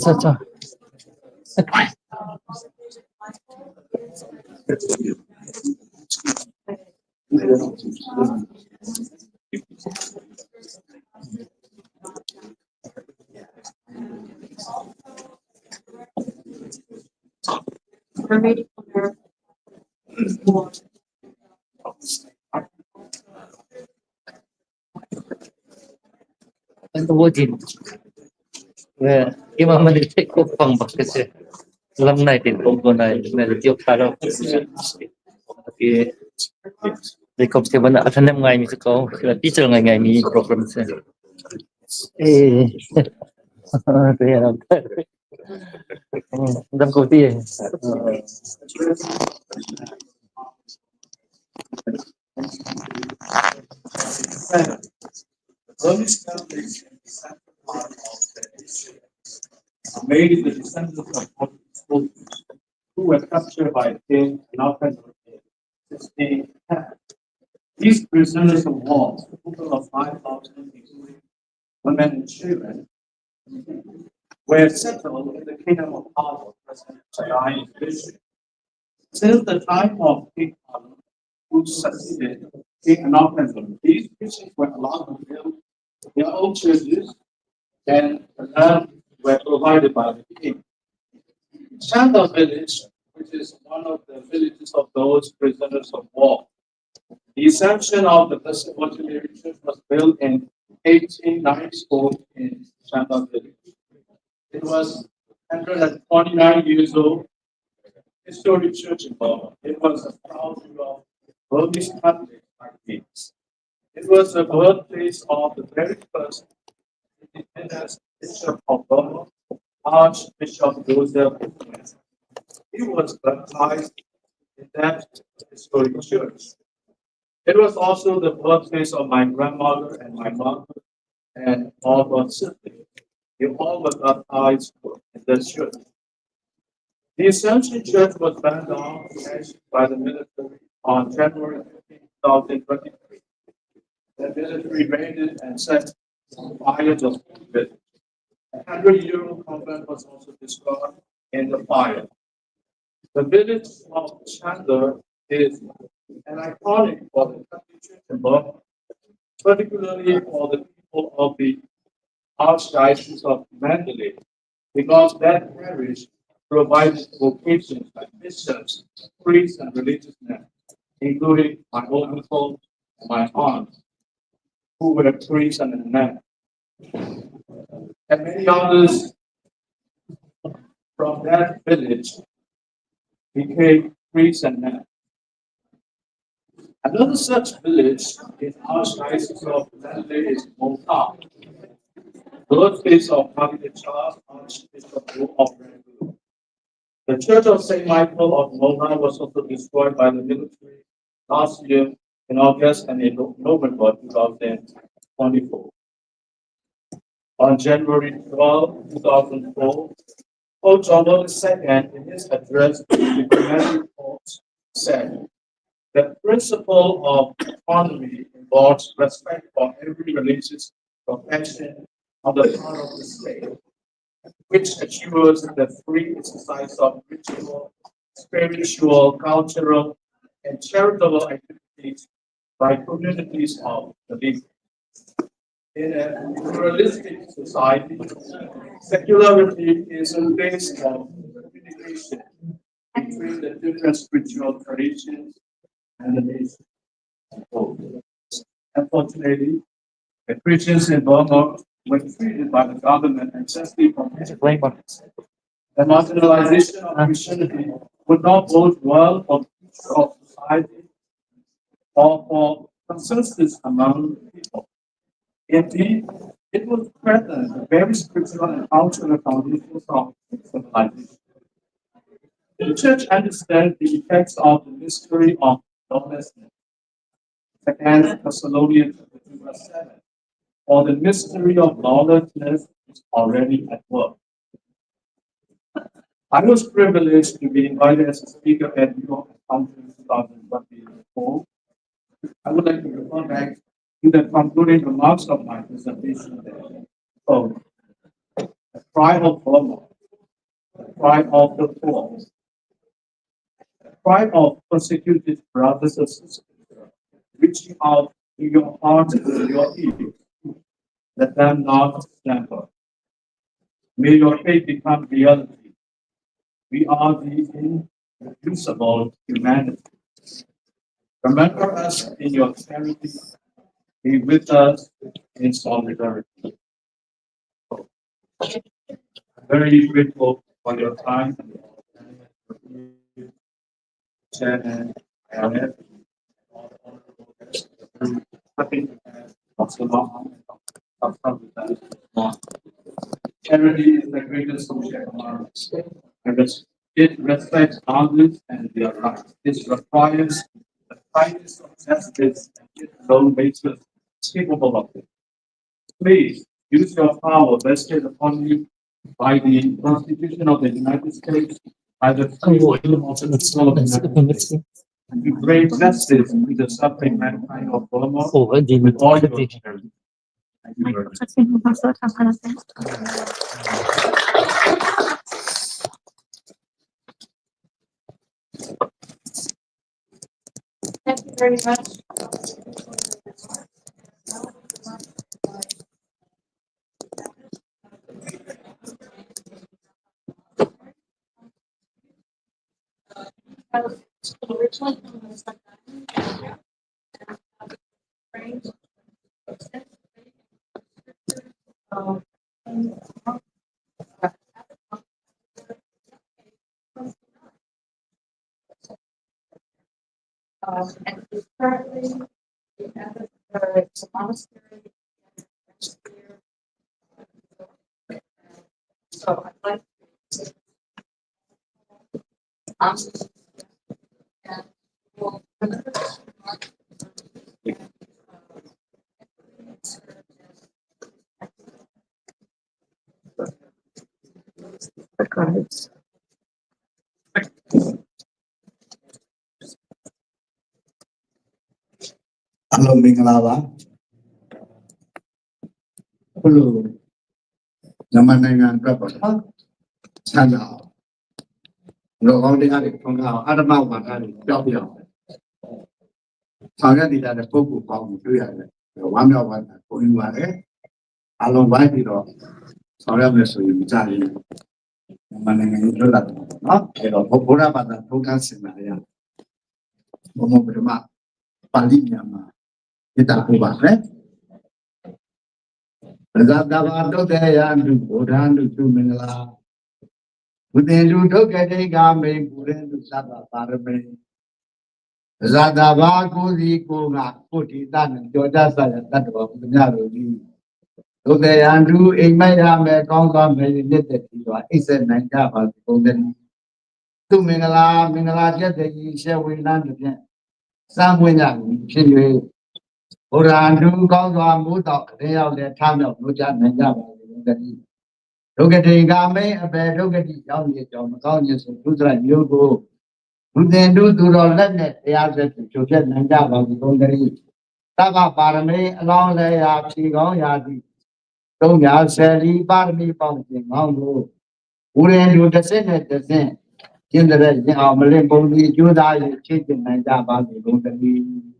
ça anh vô trình nè khi mà mình thích có phòng bạc cái gì lâm này thì không có này là tiêu khá đâu thì They come to attend them ngay musical teacher ngay mi program se. Kaya dam ko ti. Earliest countries in the central part of the history are mainly the descendants of Portuguese who were captured by King Alfred in 1610. These prisoners of war, a total of 5,000, including women and children, were settled in the kingdom of Palo, present Chennai division. Since the time of King Palo, who succeeded King Anophansum, these Christians were allowed to build their own churches and the land were provided by the king. Chandler village, which is one of the villages of those prisoners of war. The assumption of the Blessed Virgin Mary Church was built in 1894 in Chandler village. It was 129 years old, historic church in Burma. It was a foundry of Burmese Catholic ideas. It was the birthplace of the very first independent Bishop of Burma, Archbishop Joseph. He was baptized in that historic church. It was also the birthplace of my grandmother and my mother and all my siblings. They all were baptized in the church. The Ascension Church was burned down by the military on January 15, 2023. The military raided and set fire to the village. A 100-year-old convent was also destroyed in the fire. The village of Chandler is an iconic for the country church in Burma, particularly for the people of the Archdiocese of Mandalay, because that parish provided vocations like bishops, priests, and religious men, including my own uncle and my aunt, who were priests and men. And many others from that village became priests and men. Another such village in Archdiocese of Mandalay is Montag, birthplace of Cardinal Charles, Archbishop of Rangoon. The Church of St. Michael of Montag was also destroyed by the military last year in August and in November 2024. On January 12, 2004, Pope John Paul II, in his address to the Ecumenical Court, said, the principle of autonomy involves respect for every religious profession on the part of the state, which assures the free exercise of ritual, spiritual, cultural, and charitable activities by communities of believers. In a pluralistic society, secularity is a base of communication between the different spiritual traditions and the nation. Unfortunately, the Christians in Burma were treated by the government unjustly from the marginalization of Christianity would not bode well for the future of society or for consensus among people. Indeed, it would threaten the very spiritual and cultural foundations of civilization. The church understands the effects of the mystery of lawlessness. Second Thessalonians 2:7. For the mystery of lawlessness is already at work. I was privileged to be invited as a speaker at New York Conference 2024. I would like to refer back to the concluding remarks of my presentation there. So, the cry of Burma, the cry of the poor, the cry of persecuted brothers and sisters, reaching out to your heart and to your ears. Let them not slumber. May your faith become reality. We are the irreducible humanity. Remember us in your charity. Be with us in solidarity. I'm very grateful for your time. Chen and Aaron. Charity is the greatest social awareness. It respects boundaries and their rights. It requires the kindness of justice and its own basis capable of it. Please use your power vested upon you by the Constitution of the United States, by the freedom of the people of the United States, and to bring justice to the suffering mankind of Burma โอ้ก็ดี with all your strength. Thank you very much. Thank you very much. And he's currently at the monastery. So I'd like to. And we'll. The cards. အလုံးမင်္ဂလာပါဘလို့မြန်မာနိုင်ငံအတွက်ပါနော်ဆန္ဒလောကောင်းတရားတွေထွန်းကားအဓမ္မဝါဒတွေကြောက်ပြောင်းဆောင်ရွက်နေတဲ့ပုဂ္ဂိုလ်ပေါင်းကိုတွေ့ရတယ်ဝမ်းမြောက်ပါတယ်ကိုယူပါတယ်အလုံးဝိုင်းပြီးတော့ဆောင်ရွက်မယ်ဆိုရင်မကြရင်မြန်မာနိုင်ငံကိုလွတ်လပ်တယ်နော်အဲတော့ဘုရားဘာသာထုံးတမ်းစင်လာရဘုံဘုရားပါဠိမြန်မာဒီတာကိုပါပဲဇာတဘာတုတ်တဲ့ရာလူဘုရားလူသူမင်္ဂလာဘုသင်လူဒုက္ခတိကမေပူရဲလူသဗ္ဗပါရမေဇာတဘာကိုစီကိုကကိုတိတနဲ့ကြောကြဆရတတ်တော်ဘုရားတို့ကြီးဒုက္ခရန်သူအိမ်မက်ရမယ်ကောင်းသွားမယ်မြစ်တဲ့ဒီတော့အိစက်နိုင်ကြပါဘုံတဲ့သူမင်္ဂလာချက်တဲ့ကြီးရှေဝေနန်းတဲ့စံဝင်ကြဖြစ်၍ဘုရားသူကောင်းစွာမိုးတော်အရောက်တဲ့ထားမြောက်လို့ကြနိုင်ကြပါစေတည်းဒုက္ခတိကာမေအပေဒုက္ခတိရောက်နေကြောင်းမကောင်းခြင်းဆိုသူစရိုက်မျိုးကိုဘုသင်တို့သူတော်လက်နဲ့တရားဆက်ချုပ်ပြနိုင်ကြပါစေကုန်တည်းသဗ္ဗပါရမေအလောင်းလည်းရာဖြေကောင်းရာသည်310ပါရမီပေါင်းခြင်းကောင်းကိုဘုရင်တို့တစ်စက်နဲ့တစ်စက်ကျင့်တဲ့ရင်အောင်မလင့်ပုံဒီကျိုးသား၍ချစ်ကျင်နိုင်ကြပါစေကုန်တည်း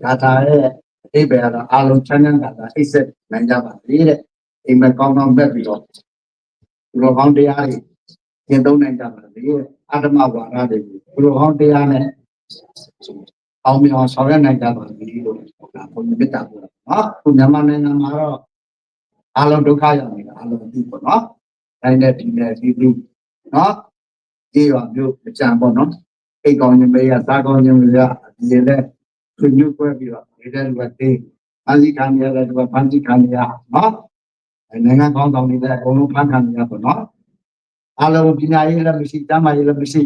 ဒါသာရဲ့အိဗေရအာလုံးချမ်းသာတာအိစက်နိုင်ကြပါလေတဲ့အိမ်မကောင်းကောင်းပဲပြီးတော့လောကောင်းတရားတွေကျင့်သုံးနိုင်ကြပါလေအတ္တမဝါဒတွေကိုလောကောင်းတရားနဲ့အောင်မြင်အောင်ဆောင်ရွက်နိုင်ကြပါလေလို့ဒါဘုရားမြတ်တာပေါ့နော်ခုမြန်မာနိုင်ငံမှာတော့အလုံးဒုက္ခရောက်နေတာအလုံးဒီပေါ့နော်တိုင်းတဲ့ဒီနဲ့ဒီလူနော်ဒီရောမျိုးအကြံပေါ့နော်အိတ်ကောင်းခြင်းမေးရစားကောင်းခြင်းမေးရဒီလည်းသူညွှန်ပွဲပြီးတော့ဒီတဲ့လူကသေးဖန်စီခံရတဲ့လူကဖန်စီခံရနော်နိုင်ငံကောင်းဆောင်တွေလည်းအကုန်လုံးဖန်ခံရပေါ့နော်အလုံးပညာရေးလည်းမရှိတမ်းမာရေးလည်းမရှိ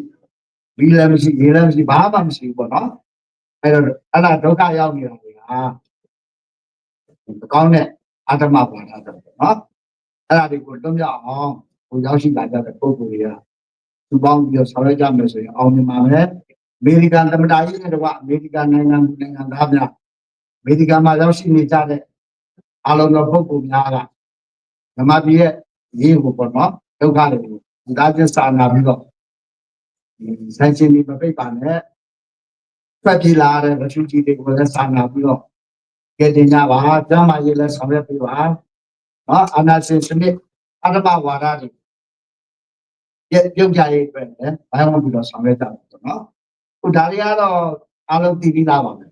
ဘီလည်းမရှိရေးလည်းမရှိဘာမှမရှိဘူးပေါ့နော်အဲ့တော့အဲ့ဒါဒုက္ခရောက်နေတာတွေကကောင်းတဲ့အတ္တမဘာသာတော့နော်အဲ့ဒါတွေကိုတွန်းပြအောင်ဟိုရောက်ရှိလာကြတဲ့ပုဂ္ဂိုလ်တွေကသူပေါင်းပြီးတော့ဆောင်ရွက်ကြမယ်ဆိုရင်အောင်မြင်ပါမယ်အမေရိကန်သမ္မတကြီးနဲ့တော့အမေရိကန်နိုင်ငံသားများအမေရိကန်မှာရောက်ရှိနေကြတဲ့အလုံးစုံပုဂ္ဂိုလ်များကဓမ္မပြည်ရဲ့ရေးကိုပေါ့နော်ဒုက္ခတွေကိုဒီသားချင်းစာနာပြီးတော့ဆိုင်ရှင်တွေမပိတ်ပါနဲ့ထွက်ပြေးလာတဲ့ refugee တွေကိုလည်းစာနာပြီးတော့ကဲတင်ကြပါကျမ်းမာရေးလည်းဆောင်ရွက်ပေးပါနော်အနာရှင်စနစ်အတ္တမဝါဒတွေပြုတ်ကြရေးအတွက်လည်းဘာမှမပြီးတော့ဆောင်ရွက်ကြပါနော်ခုဒါတွေကတော့အားလုံးသိပြီးသားပါပဲ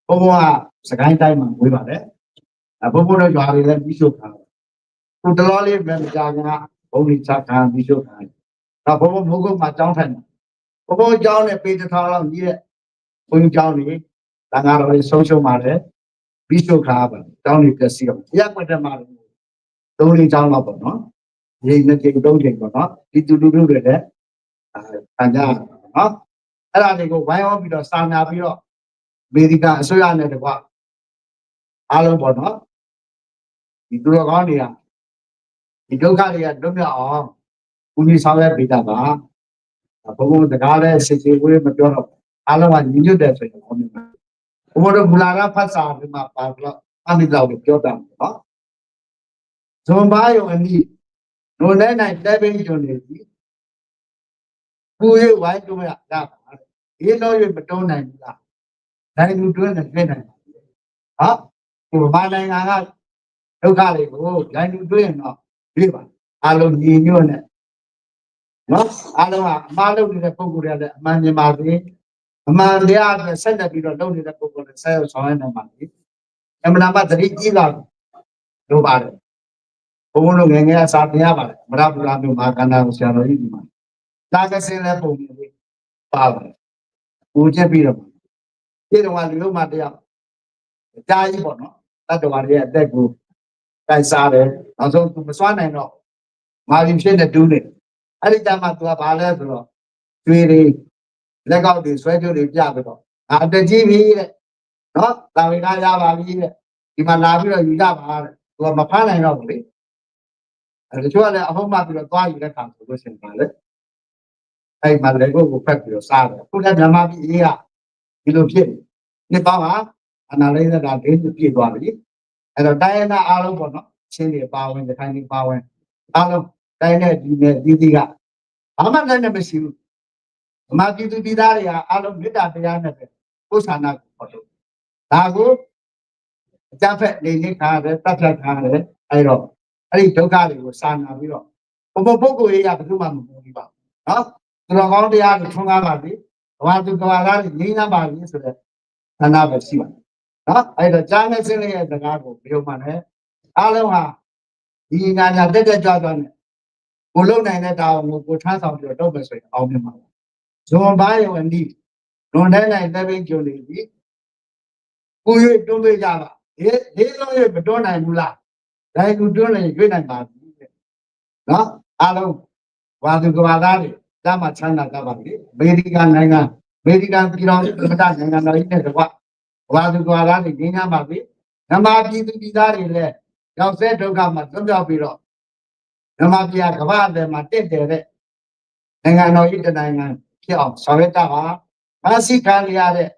ဘုံဘုံကစကိုင်းတိုင်းမှာဝေးပါတယ်ဘုံဘုံတို့ရွာတွေလည်းပြီးရှုပ်တာခုတလောလေးပဲကြာကဘုံကြီးချက်ခံပြီးရှုပ်တာတော့ဘုံဘုံမိုးကုတ်မှာကြောင်းထိုင်ဘုံဘုံကြောင်းနဲ့ပေတစ်ထောင်လောက်ကြီးတဲ့ဘုံကြောင်းတွေ Langaro social matter, Bishop Carbon, down in the sea. Yak with the matter. Don't down up or not. Yin the king don't take or not. It to do that. And not. And I go, why all be the sun up here? Medica, so I never got. Allo or not. You do a gondia. You don't carry a dummy arm. Uni Saga Pitaba. Upon the Gala, city with Madonna. Allo and you that. What a Bulara Pasa, my partner. I'm in love with Jordan. So by and me. No, then I never enjoyed. Who you want to wear that? You know you but don't know that. Then you do it again. Huh? You buy a look at it. Oh, then you do it now. Viva. I don't need you in it. No, I don't have Malo in the Pogura, Mani Mardi. A man, they are the center of the load in the Pogura sales on the money. And I'm about 3 kilos. Nobody. Ono ngenge sa nya ba mara pura mi ma kana ko sia ro yi ma ta ka sin leပုံmi pa ba koချက်ပြီးတော့ဒီတော့ကလူမတရားအကြာကြီးပေါ့နော်တတ်တော်ရရဲ့အသက်ကိုတိုက်စားတယ်နောက်ဆုံးသူမစွမ်းနိုင်တော့မာရီဖြစ်တဲ့တူးနေအဲ့ဒီတမ်းမှသူကဘာလဲဆိုတော့ကျွေးတွေလက်ကောက်တွေဆွဲကြိုးတွေပြပြီးတော့အတက်ကြီးပြီတဲ့နော်တာဝေကရပါပြီတဲ့ဒီမှာလာပြီးတော့ယူကြပါတဲ့သူကမဖမ်းနိုင်တော့ဘူးလေတချို့ကလည်းအဟုတ်မှပြီးတော့သွားယူတဲ့ခါဆိုလို့ရှိရင်ပါလေအဲ့မှာလည်းကိုဖက်ပြီးတော့စားတယ်ခုလည်းမြန်မာပြည်အေးကဒီလိုဖြစ်နေပေါင်းဟာအနာလိမ့်တဲ့ဒါဒိန်းပြည့်သွားပြီအဲ့တော့တိုင်းရင်းသားအားလုံးပေါ့နော်ချင်းတွေပါဝင်တိုင်းတွေပါဝင်အားလုံးတိုင်းနဲ့ဒီနဲ့ဒီကဘာမှလည်းမရှိဘူးဗမာပြည်သူပြည်သားတွေကအားလုံးမေတ္တာတရားနဲ့ပဲကိုယ်ဆန္ဒကိုပေါ်လို့ဒါကိုအကြမ်းဖက်နေခါတယ်တတ်ဖြတ်ခါတယ်အဲ့တော့အဲ့ဒီဒုက္ခတွေကိုစာနာပြီးတော့ပုဂ္ဂိုလ်ရေးရဘယ်သူမှမပေါ်ဘူးပါနော်သူတော်ကောင်းတရားကိုထွန်းကားပါပြီဘဝသူကဘာသာငြိမ်းချမ်းပါပြီဆိုတဲ့ဆန္ဒပဲရှိပါတယ်နော်အဲ့တော့ကြားနေစင်းရဲ့စကားကိုပြောမှလည်းအားလုံးဟာဒီညာတက်ကြွနဲ့ကိုလုံနိုင်တဲ့တာဝန်ကိုကိုထမ်းဆောင်ပြီးတော့လုပ်မယ်ဆိုရင်အောင်မြင်ပါဇွန်ဘာရောအနီးလွန်တဲ့နိုင်တဲ့ဘင်းကျုံနေပြီကိုရွေးတွန်းပေးကြပါဒီလုံးရွေးမတွန်းနိုင်ဘူးလားဒါကူတွန်းနေရွေးနိုင်ပါဘူးနော်အားလုံးဝါသူကဘာသားတွေတမချမ်းသာကြပါပြီအမေရိကန်နိုင်ငံအမေရိကန်ပြည်တော်စုသမ္မတနိုင်ငံတော်ကြီးနဲ့တကွဝါသူကဘာသားတွေငြိမ်းချမ်းပါပြီဓမ္မပြည်သူပြည်သားတွေလည်းရောက်ဆဲဒုက္ခမှာသွန်ပြောက်ပြီးတော့ဓမ္မပြည်ကဘာအတယ်မှာတက်တယ်တဲ့နိုင်ငံတော်ကြီးတနိုင်ငံဖြစ်အောင်ဆောင်ရွက်တာပါမဆိခံရတဲ့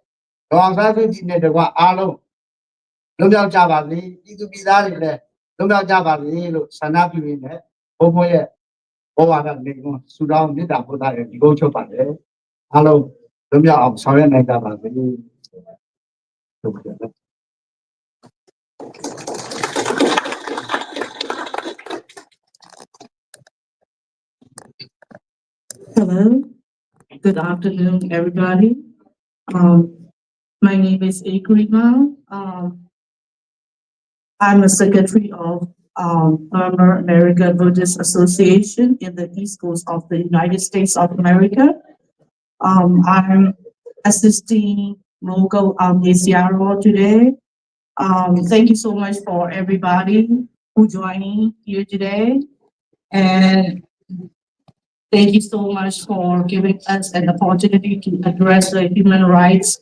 ဒေါ်စားစုကြည်နဲ့တကွအားလုံးလုံမြောက်ကြပါစေပြည်သူပြည်သားတွေလည်းလုံမြောက်ကြပါစေလို့ဆန္ဒပြုရင်းနဲ့ဘုံဘုံရဲ့ဘောဝါဒနေကွန်းဆူတောင်းမေတ္တာပို့တာရဲ့ဒီကုန်းချုပ်ပါတယ်အားလုံးလုံမြောက်အောင်ဆောင်ရွက်နိုင်ကြပါစေလို့ပြောပါတယ် Hello, good afternoon, everybody. My name is Ikrima. I'm a secretary of Burma American Buddhist Association in the East Coast of the United States of America. I'm assisting Mogul Seattle today. Thank you so much for everybody who joining here today. And thank you so much for giving us an opportunity to address the human rights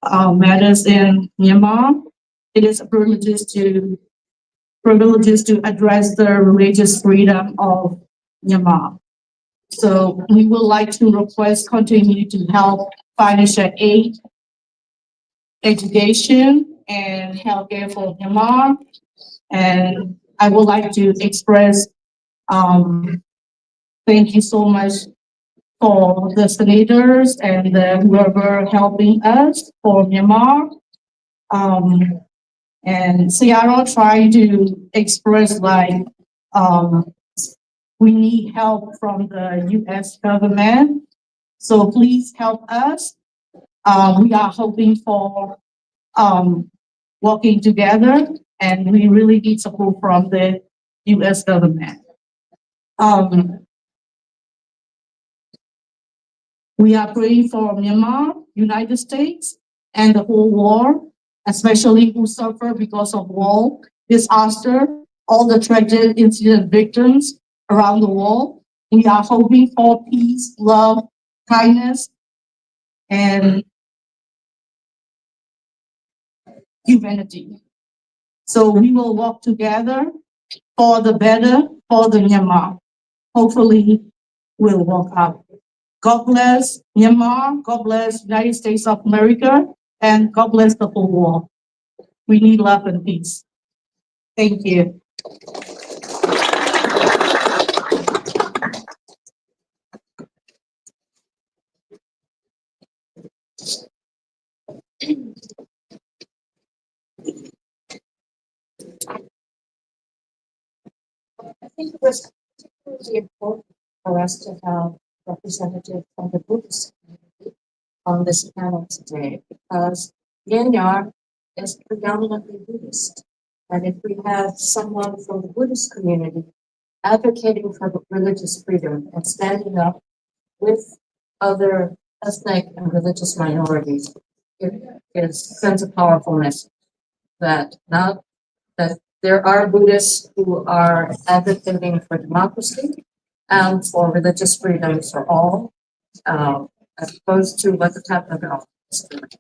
matters in Myanmar. It is a privilege to address the religious freedom of Myanmar. So we would like to request continue to help financial aid, education, and healthcare for Myanmar. And I would like to express thank you so much for the senators and whoever helping us for Myanmar. And Seattle trying to express like we need help from the U.S. government. So please help us. We are hoping for working together, and we really need support from the U.S. government. We are praying for Myanmar, United States, and the whole world, especially who suffer because of war, disaster, all the tragic incident victims around the world. We are hoping for peace, love, kindness, and humanity. So we will work together for the better for the Myanmar. Hopefully, we'll work out. God bless Myanmar. God bless United States of America, and God bless the whole world. We need love and peace. Thank you. I think it was particularly important for us to have representative from the Buddhist community on this panel today because Myanmar is predominantly Buddhist. And if we have someone from the Buddhist community advocating for religious freedom and standing up with other ethnic and religious minorities, it sends a powerful message that not that there are Buddhists who are advocating for democracy and for religious freedoms for all, as opposed to what the Tibetan government is doing.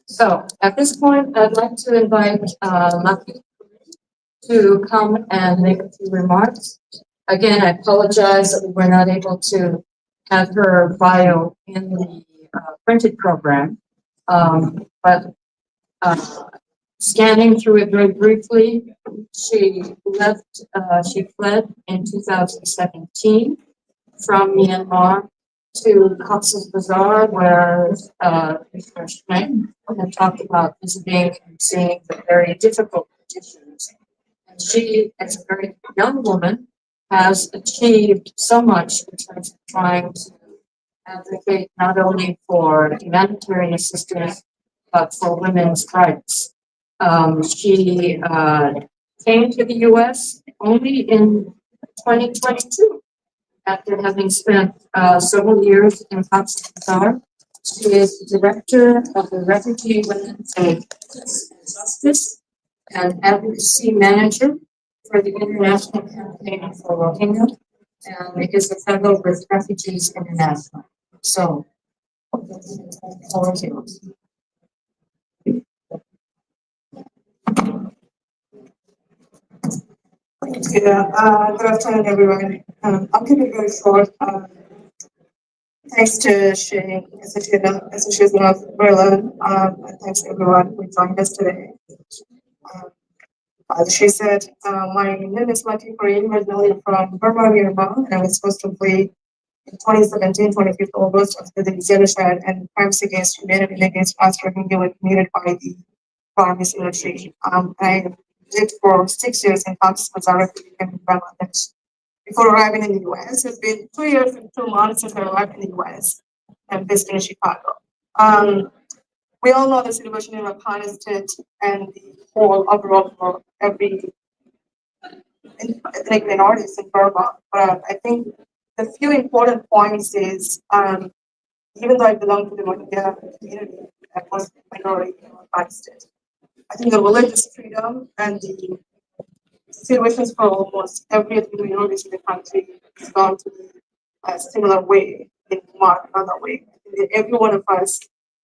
So at this point, I'd like to invite Lucky to come and make a few remarks. Again, I apologize that we were not able to have her bio in the printed program, but scanning through it very briefly, she fled in 2017 from Myanmar to Cox's Bazar, where Mr. Schmidt had talked about visiting and seeing the very difficult conditions. And she, as a very young woman, has achieved so much in terms of trying to advocate not only for humanitarian assistance, but for women's rights. She came to the U.S. only in 2022 after having spent several years in Cox's Bazar. She is the director of the Refugee Women for Justice and advocacy manager for the International Campaign for Rohingya, and is a fellow with Refugees International. So, forward to you. Good afternoon, everyone. I'll keep it very short. Thanks to Shane, Associate of Berlin, and thanks to everyone who joined us today. As she said, my name is Mati Korean, originally from Burma, Myanmar, and I was supposed to play in 2017, 25th August after the genocide and crimes against humanity against us Rohingya were committed by the Burmese military. I lived for 6 years in Cox's Bazar in Bangladesh. Before arriving in the US, it's been 2 years and 2 months since I arrived in the US and visiting Chicago. We all know the situation in Rakhine State and the whole overall for every ethnic minorities in Burma. But I think the few important points is, even though I belong to the Rohingya community, I was a minority in Rakhine State. I think the religious freedom and the situations for almost every ethnic minority in the country is going to be a similar way, in another way. Every one of us,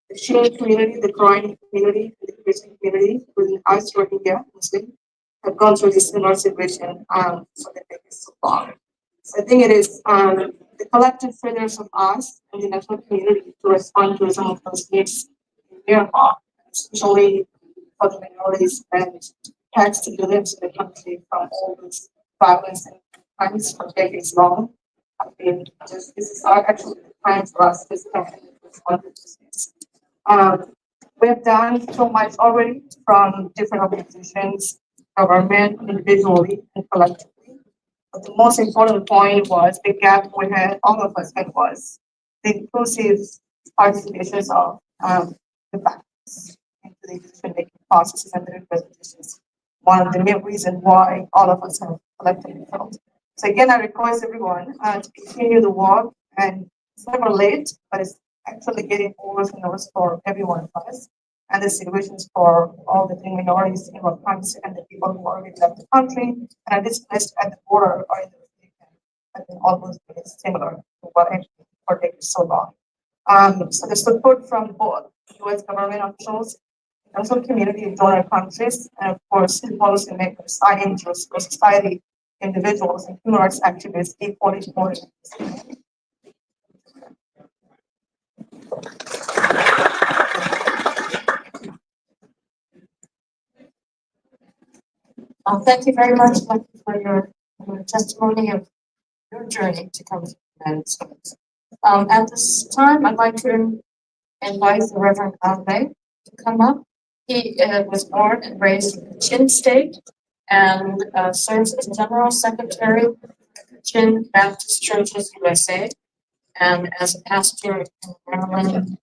the Shia community, the Korean community, the Christian community, within us, Rohingya Muslim, have gone through this similar situation for the biggest so far. So I think it is the collective failures of us and the national community to respond to some of those needs in Myanmar, especially for the minorities and tax civilians in the country from all this violence and crimes for decades long. I mean, this is actually the time for us to respond to this. We've done so much already from different organizations, government, individually, and collectively. But the most important point was the gap we had, all of us had, was the inclusive participation of the factors into the decision-making processes and the representations. One of the main reasons why all of us have collectively felt. So again, I request everyone to continue the work, and it's never late, but it's actually getting over and over for every one of us. and the situations for all the thing minorities in our country and the people who already left the country and are displaced at the border or in the region have been almost very similar to what actually protected so long. So the support from both U.S. government officials, also community donor countries, and of course policymakers, scientists, society, individuals, and human rights activists equally important. Thank you very much for your testimony of your journey to come to the United States. At this time, I'd like to invite the Reverend Ave to come up. He was born and raised in Chin State and serves as General Secretary of Chin Baptist Churches USA and as a pastor in Maryland,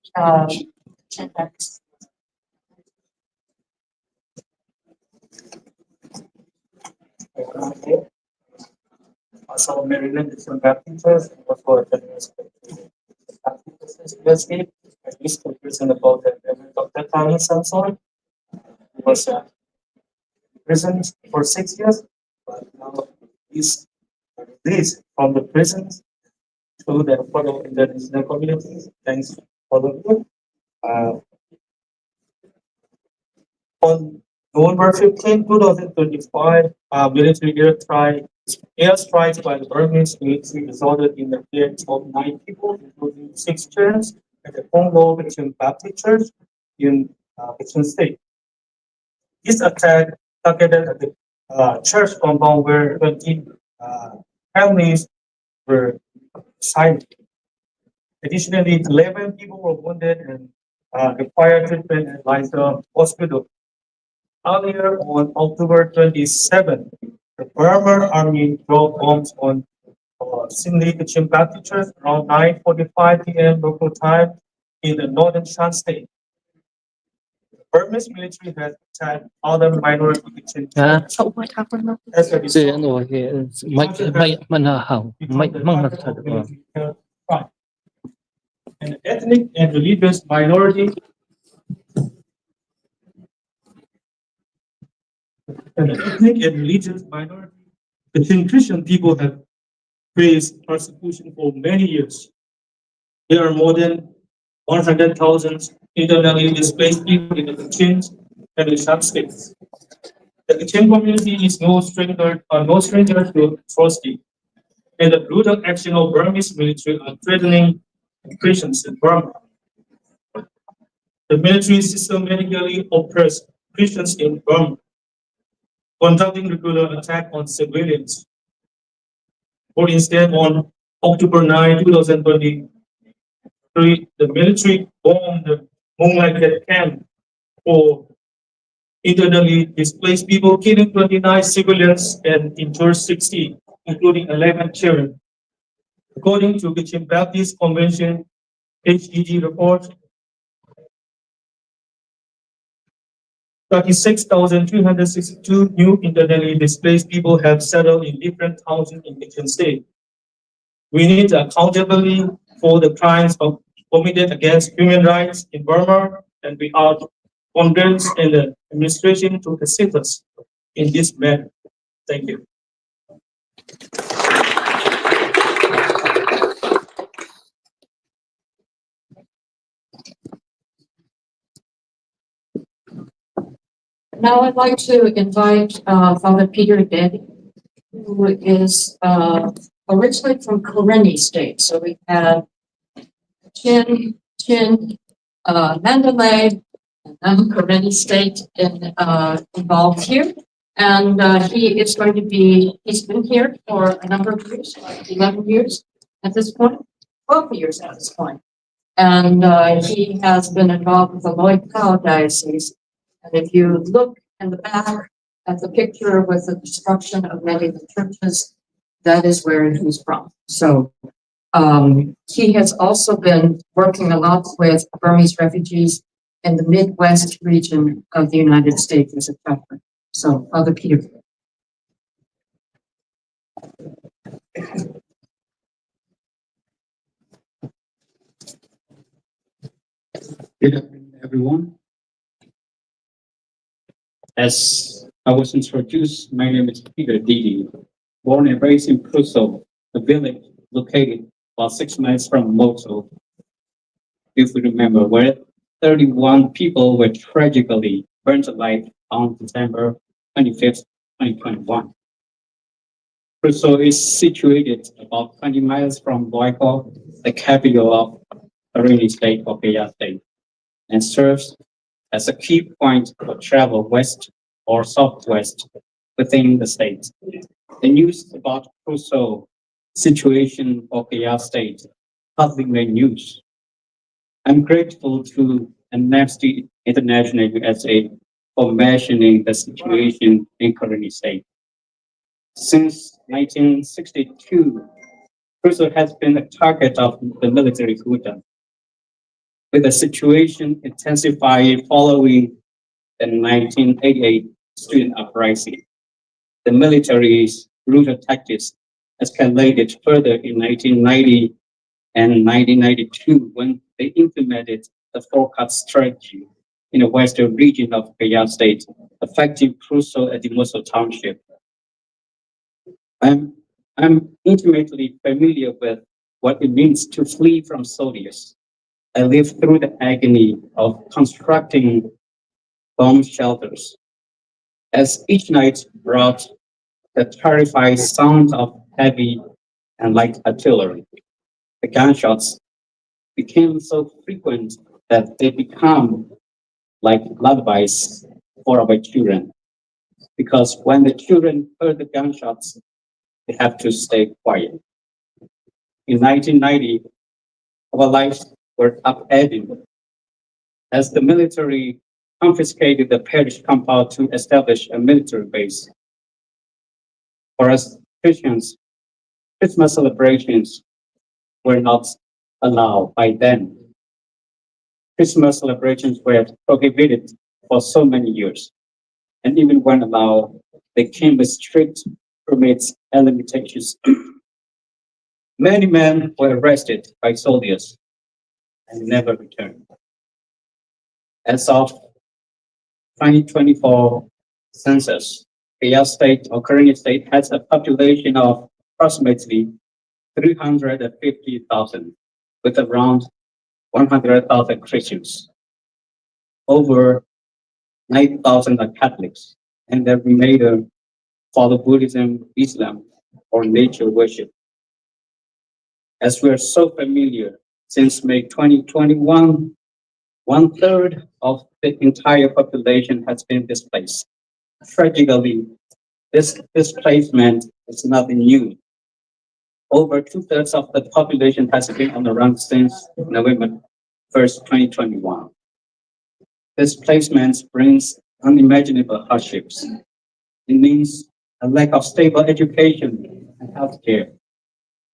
Chin Baptist. Also, Maryland is from Baptist Church and was for the University. I used to listen about the Dr. Tommy Samson. He was prison for 6 years, but now he's released from the prison to the fellow international community. Thanks for the good. On November 15, 2025, military airstrikes by the Burmese military resulted in the death of 9 people, including 6 children, at the Congo Christian Baptist Church in Christian State. This attack targeted at the church compound where 20 families were residing. Additionally, 11 people were wounded and required treatment at Lystra Hospital. Earlier on October 27, the Burma Army dropped bombs on Sindhi Christian Baptist Church around 9:45 p.m. local time in the northern Shan State. The Burmese military has attacked other minority Christian churches. As a result, an ethnic and religious minority Christian people have faced persecution for many years. There are more than 100,000 internally displaced people in the Kachin and the Shan states. The Kachin community is no stranger to atrocity, and the brutal action of Burmese military are threatening Christians in Burma. The military systematically oppressed Christians in Burma, conducting regular attack on civilians. For instance, on October 9, 2023, the military bombed the Moonlight camp for internally displaced people, killing 29 civilians and injured 60, including 11 children. According to the Christian Baptist Convention HEG report, 36,362 new internally displaced people have settled in different towns in Kachin State. We need accountability for the crimes committed against human rights in Burma, and we are Congress and the administration to assist us in this matter. Thank you. Now I'd like to invite Father Peter Dedi, who is originally from Karenni State. So we have Chin, Mandalay, and Karenni State involved here. And he's been here for a number of years, like 11 years at this point, 12 years at this point. And he has been involved with the Lloyd Powell Diocese. And if you look in the back at the picture with the destruction of many of the churches, that is where he's from. So he has also been working a lot with Burmese refugees in the Midwest region of the United States as a chaplain. So, Father Peter. Good afternoon, everyone. As I was introduced, my name is Peter Didi, born and raised in Puso, a village located about 6 miles from Mosul. If we remember, where 31 people were tragically burned alive on December 25th, 2021. Puso is situated about 20 miles from Boyko, the capital of Karenni State of Gaya State, and serves as a key point for travel west or southwest within the state. The news about Puso situation of Gaya State hardly made news. I'm grateful to Amnesty International USA for mentioning the situation in Karenni State. Since 1962, Puso has been a target of the military junta, with the situation intensifying following the 1988 student uprising. The military's brutal tactics escalated further in 1990 and 1992 when they implemented the four-cut strategy in the western region of Gaya State, affecting Puso and Mosul Township. I'm intimately familiar with what it means to flee from soldiers. I lived through the agony of constructing bomb shelters, as each night brought the terrifying sound of heavy and light artillery. The gunshots became so frequent that they become like lullabies for our children. Because when the children heard the gunshots, they have to stay quiet. In 1990, our lives were upended as the military confiscated the parish compound to establish a military base. For us Christians, Christmas celebrations were not allowed by then. Christmas celebrations were prohibited for so many years. And even when allowed, they came with strict permits and limitations. Many men were arrested by soldiers and never returned. As of 2024 census, Gaya State or Karenni State has a population of approximately 350,000, with around 100,000 Christians. Over 9,000 are Catholics, and the remainder follow Buddhism, Islam, or nature worship. As we are so familiar, since May 2021, 1/3 of the entire population has been displaced. Tragically, this displacement is nothing new. Over 2/3 of the population has been on the run since November 1st, 2021. Displacement brings unimaginable hardships. It means a lack of stable education and healthcare,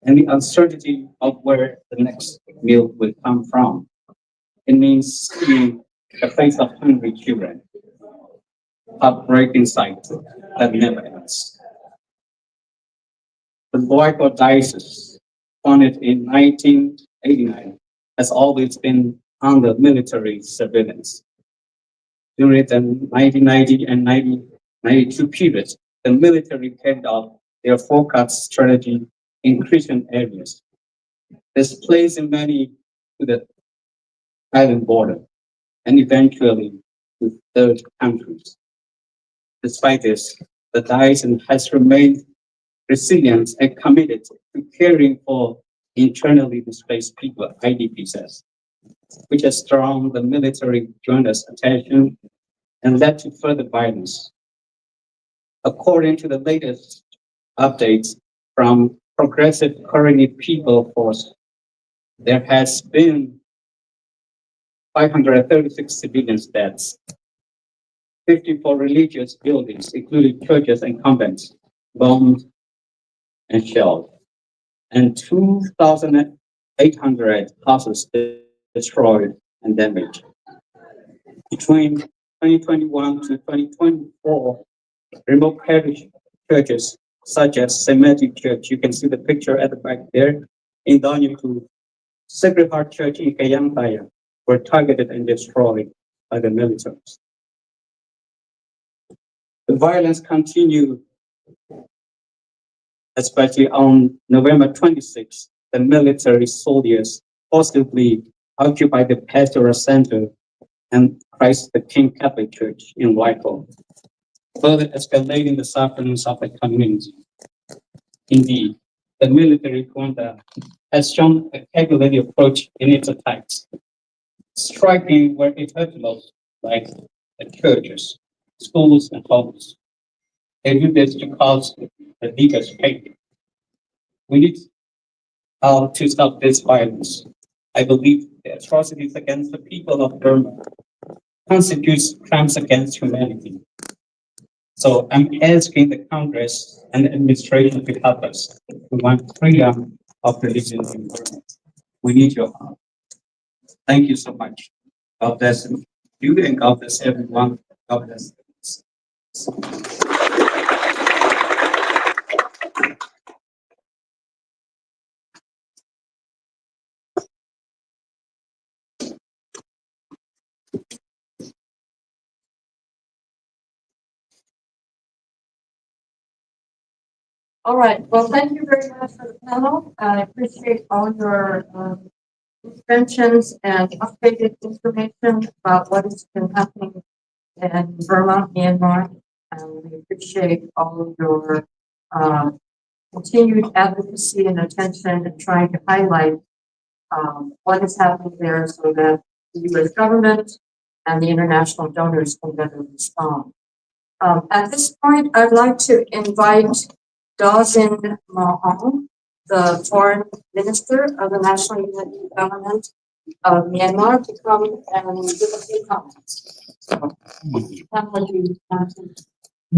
and the uncertainty of where the next meal will come from. It means seeing the face of hungry children, heartbreaking sight that never ends. The Boyko Diocese, founded in 1989, has always been under military surveillance. During the 1990 and 1992 periods, the military carried out their four-cut strategy in Christian areas, displacing many to the island border and eventually to third countries. Despite this, the diocese has remained resilient and committed to caring for internally displaced people, IDPs, which has drawn the military junta's attention and led to further violence. According to the latest updates from Progressive Karenni People Force, there has been 536 civilian deaths, 54 religious buildings, including churches and convents, bombed and shelled, and 2,800 houses destroyed and damaged. Between 2021 to 2024, remote parish churches such as Semitic Church, you can see the picture at the back there, in Danyuku, Sacred Heart Church in Kayantaya, were targeted and destroyed by the militaries. The violence continued, especially on November 26th. The military soldiers forcibly occupied the pastoral center and Christ the King Catholic Church in Whitehall, further escalating the sufferings of the community. Indeed, the military junta has shown a calculated approach in its attacks, striking where it hurt most, like the churches, schools, and homes. They do this to cause the deepest pain. We need to stop this violence. I believe the atrocities against the people of Burma constitutes crimes against humanity. So I'm asking the Congress and the administration to help us. We want freedom of religion in Burma. We need your help. Thank you so much. God bless you and God bless everyone. God bless. All right, well, thank you very much for the panel. I appreciate all your interventions and updated information about what has been happening in Burma, Myanmar. And we appreciate all of your continued advocacy and attention and trying to highlight what is happening there so that the U.S. government and the international donors can better respond. At this point, I'd like to invite Dawson Mahong, the Foreign Minister of the National Unity Government of Myanmar, to come and give a few comments. So,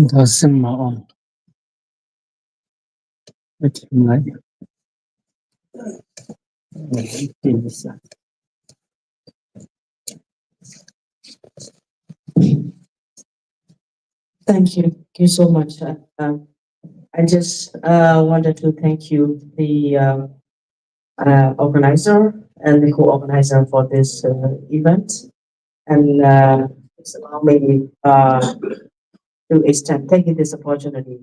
Doesn't matter. It's like Thank you. Thank you so much. I just wanted to thank you, the organizer and the co-organizer for this event. And please allow me to extend, taking this opportunity,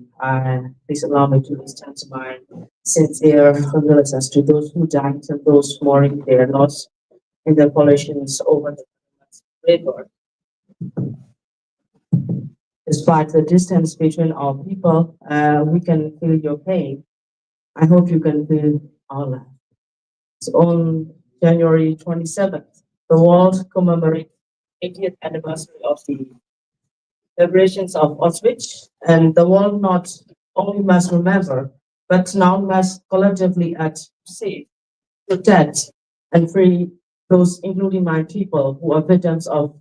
please allow me to extend my sincere condolences to those who died and those mourning their loss in the coalitions over the labor. Despite the distance between our people, we can feel your pain. I hope you can feel our love. So on January 27th, the world commemorates 80th anniversary of the liberations of Auschwitz, and the world not only must remember, but now must collectively act safe, protect, and free those, including my people, who are victims of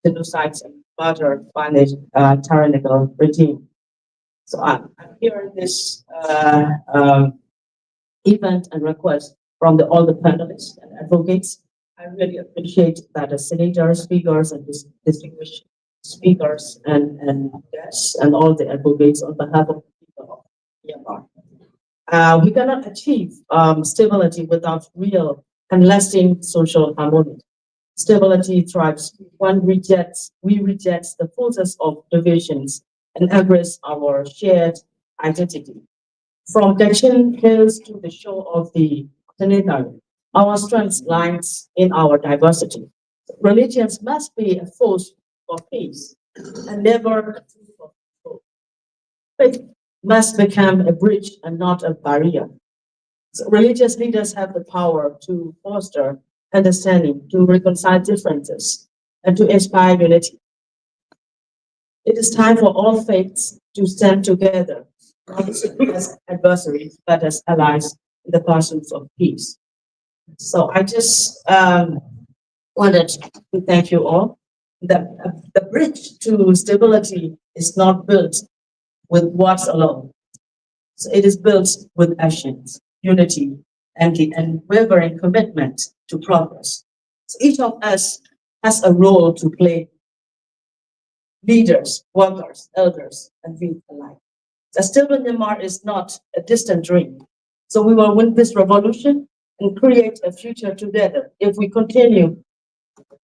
genocides and murder by a tyrannical regime. So I'm here in this event and request from all the panelists and advocates. I really appreciate that the senators, speakers, and distinguished speakers and guests and all the advocates on behalf of the people of Myanmar. We cannot achieve stability without real and lasting social harmony. Stability thrives when we reject the forces of divisions and embrace our shared identity. From Dakshin Hills to the shore of the Tenerife, our strength lies in our diversity. Religions must be a force for peace and never a tool for control. Faith must become a bridge and not a barrier. So religious leaders have the power to foster understanding, to reconcile differences, and to inspire unity. It is time for all faiths to stand together, not as adversaries, but as allies in the pursuit of peace. So I just wanted to thank you all. The bridge to stability is not built with words alone. So it is built with actions, unity, and the unwavering commitment to progress. So each of us has a role to play: leaders, workers, elders, and youth alike. A stable Myanmar is not a distant dream. So we will win this revolution and create a future together if we continue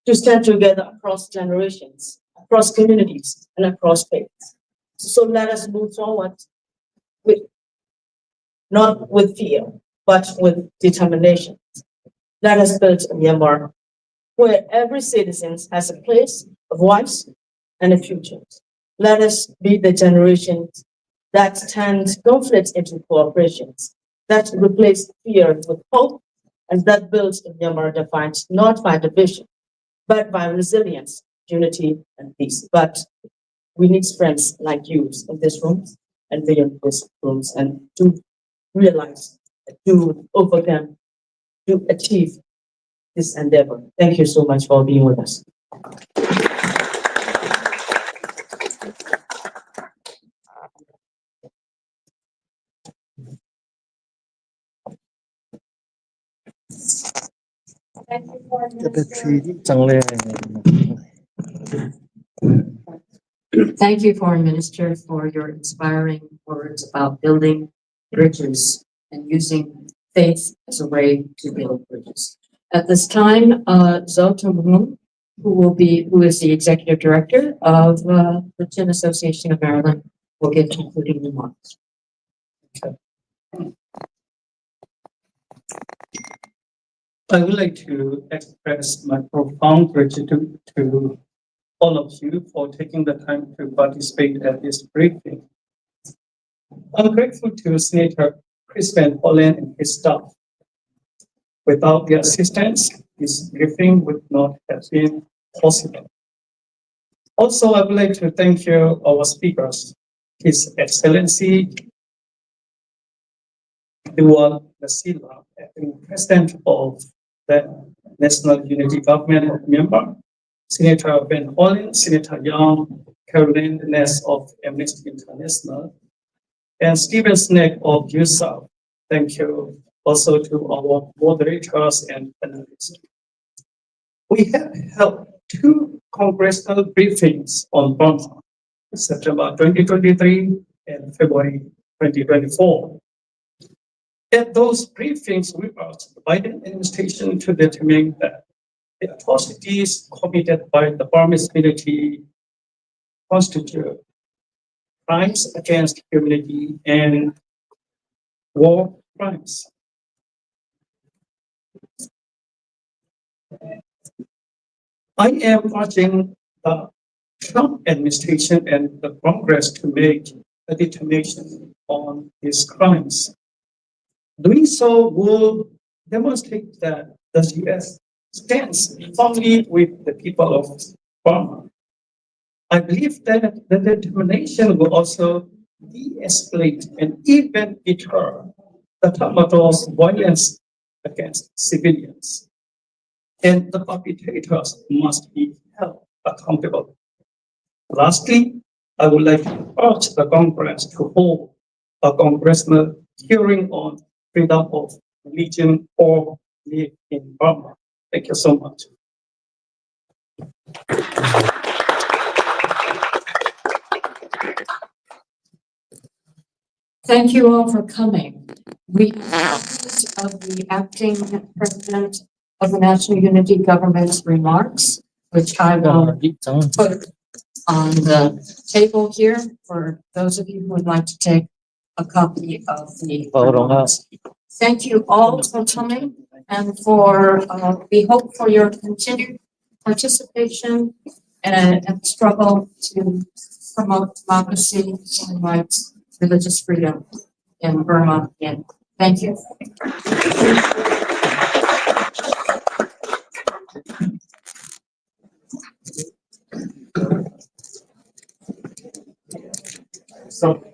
to stand together across generations, across communities, and across faiths. So let us move forward with, not with fear, but with determination. Let us build a Myanmar where every citizen has a place, a voice, and a future. Let us be the generation that turns conflict into cooperation, that replaces fear with hope, and that builds a Myanmar defined not by division, but by resilience, unity, and peace. But we need friends like you in this room and beyond these rooms, and to realize, to overcome, to achieve this endeavor. Thank you so much for being with us. Thank you, Foreign Minister, for your inspiring words about building bridges and using faith as a way to build bridges. At this time, Zo Tum, who is the Executive Director of the Chin Association of Maryland, will give concluding remarks. I would like to express my profound gratitude to all of you for taking the time to participate at this briefing. I'm grateful to Senator Chris Van Hollen and his staff. Without their assistance, this briefing would not have been possible. Also, I would like to thank you, our speakers, His Excellency Dual Nasila, acting President of the National Unity Government of Myanmar, Senator Van Hollen, Senator Young, Caroline Ness of Amnesty International, and Stephen Snake of USAF. Thank you also to our moderators and panelists. We have held 2 congressional briefings on Burma, September 2023 and February 2024. At those briefings, we asked the Biden administration to determine that the atrocities committed by the Burmese military constitute crimes against humanity and war crimes. I am urging the Trump administration and the Congress to make a determination on these crimes. Doing so will demonstrate that the US stands firmly with the people of Burma. I believe that the determination will also de-escalate and even deter the tumultuous violence against civilians. And the perpetrators must be held accountable. Lastly, I would like to urge the Congress to hold a congressional hearing on freedom of religion or live in Burma. Thank you so much. Thank you all for coming. We have of the acting president of the National Unity Government's remarks, which I will put on the table here for those of you who would like to take a copy of the remarks. Thank you all for coming and for, we hope for your continued participation and struggle to promote democracy, human rights, religious freedom in Burma. And thank you. So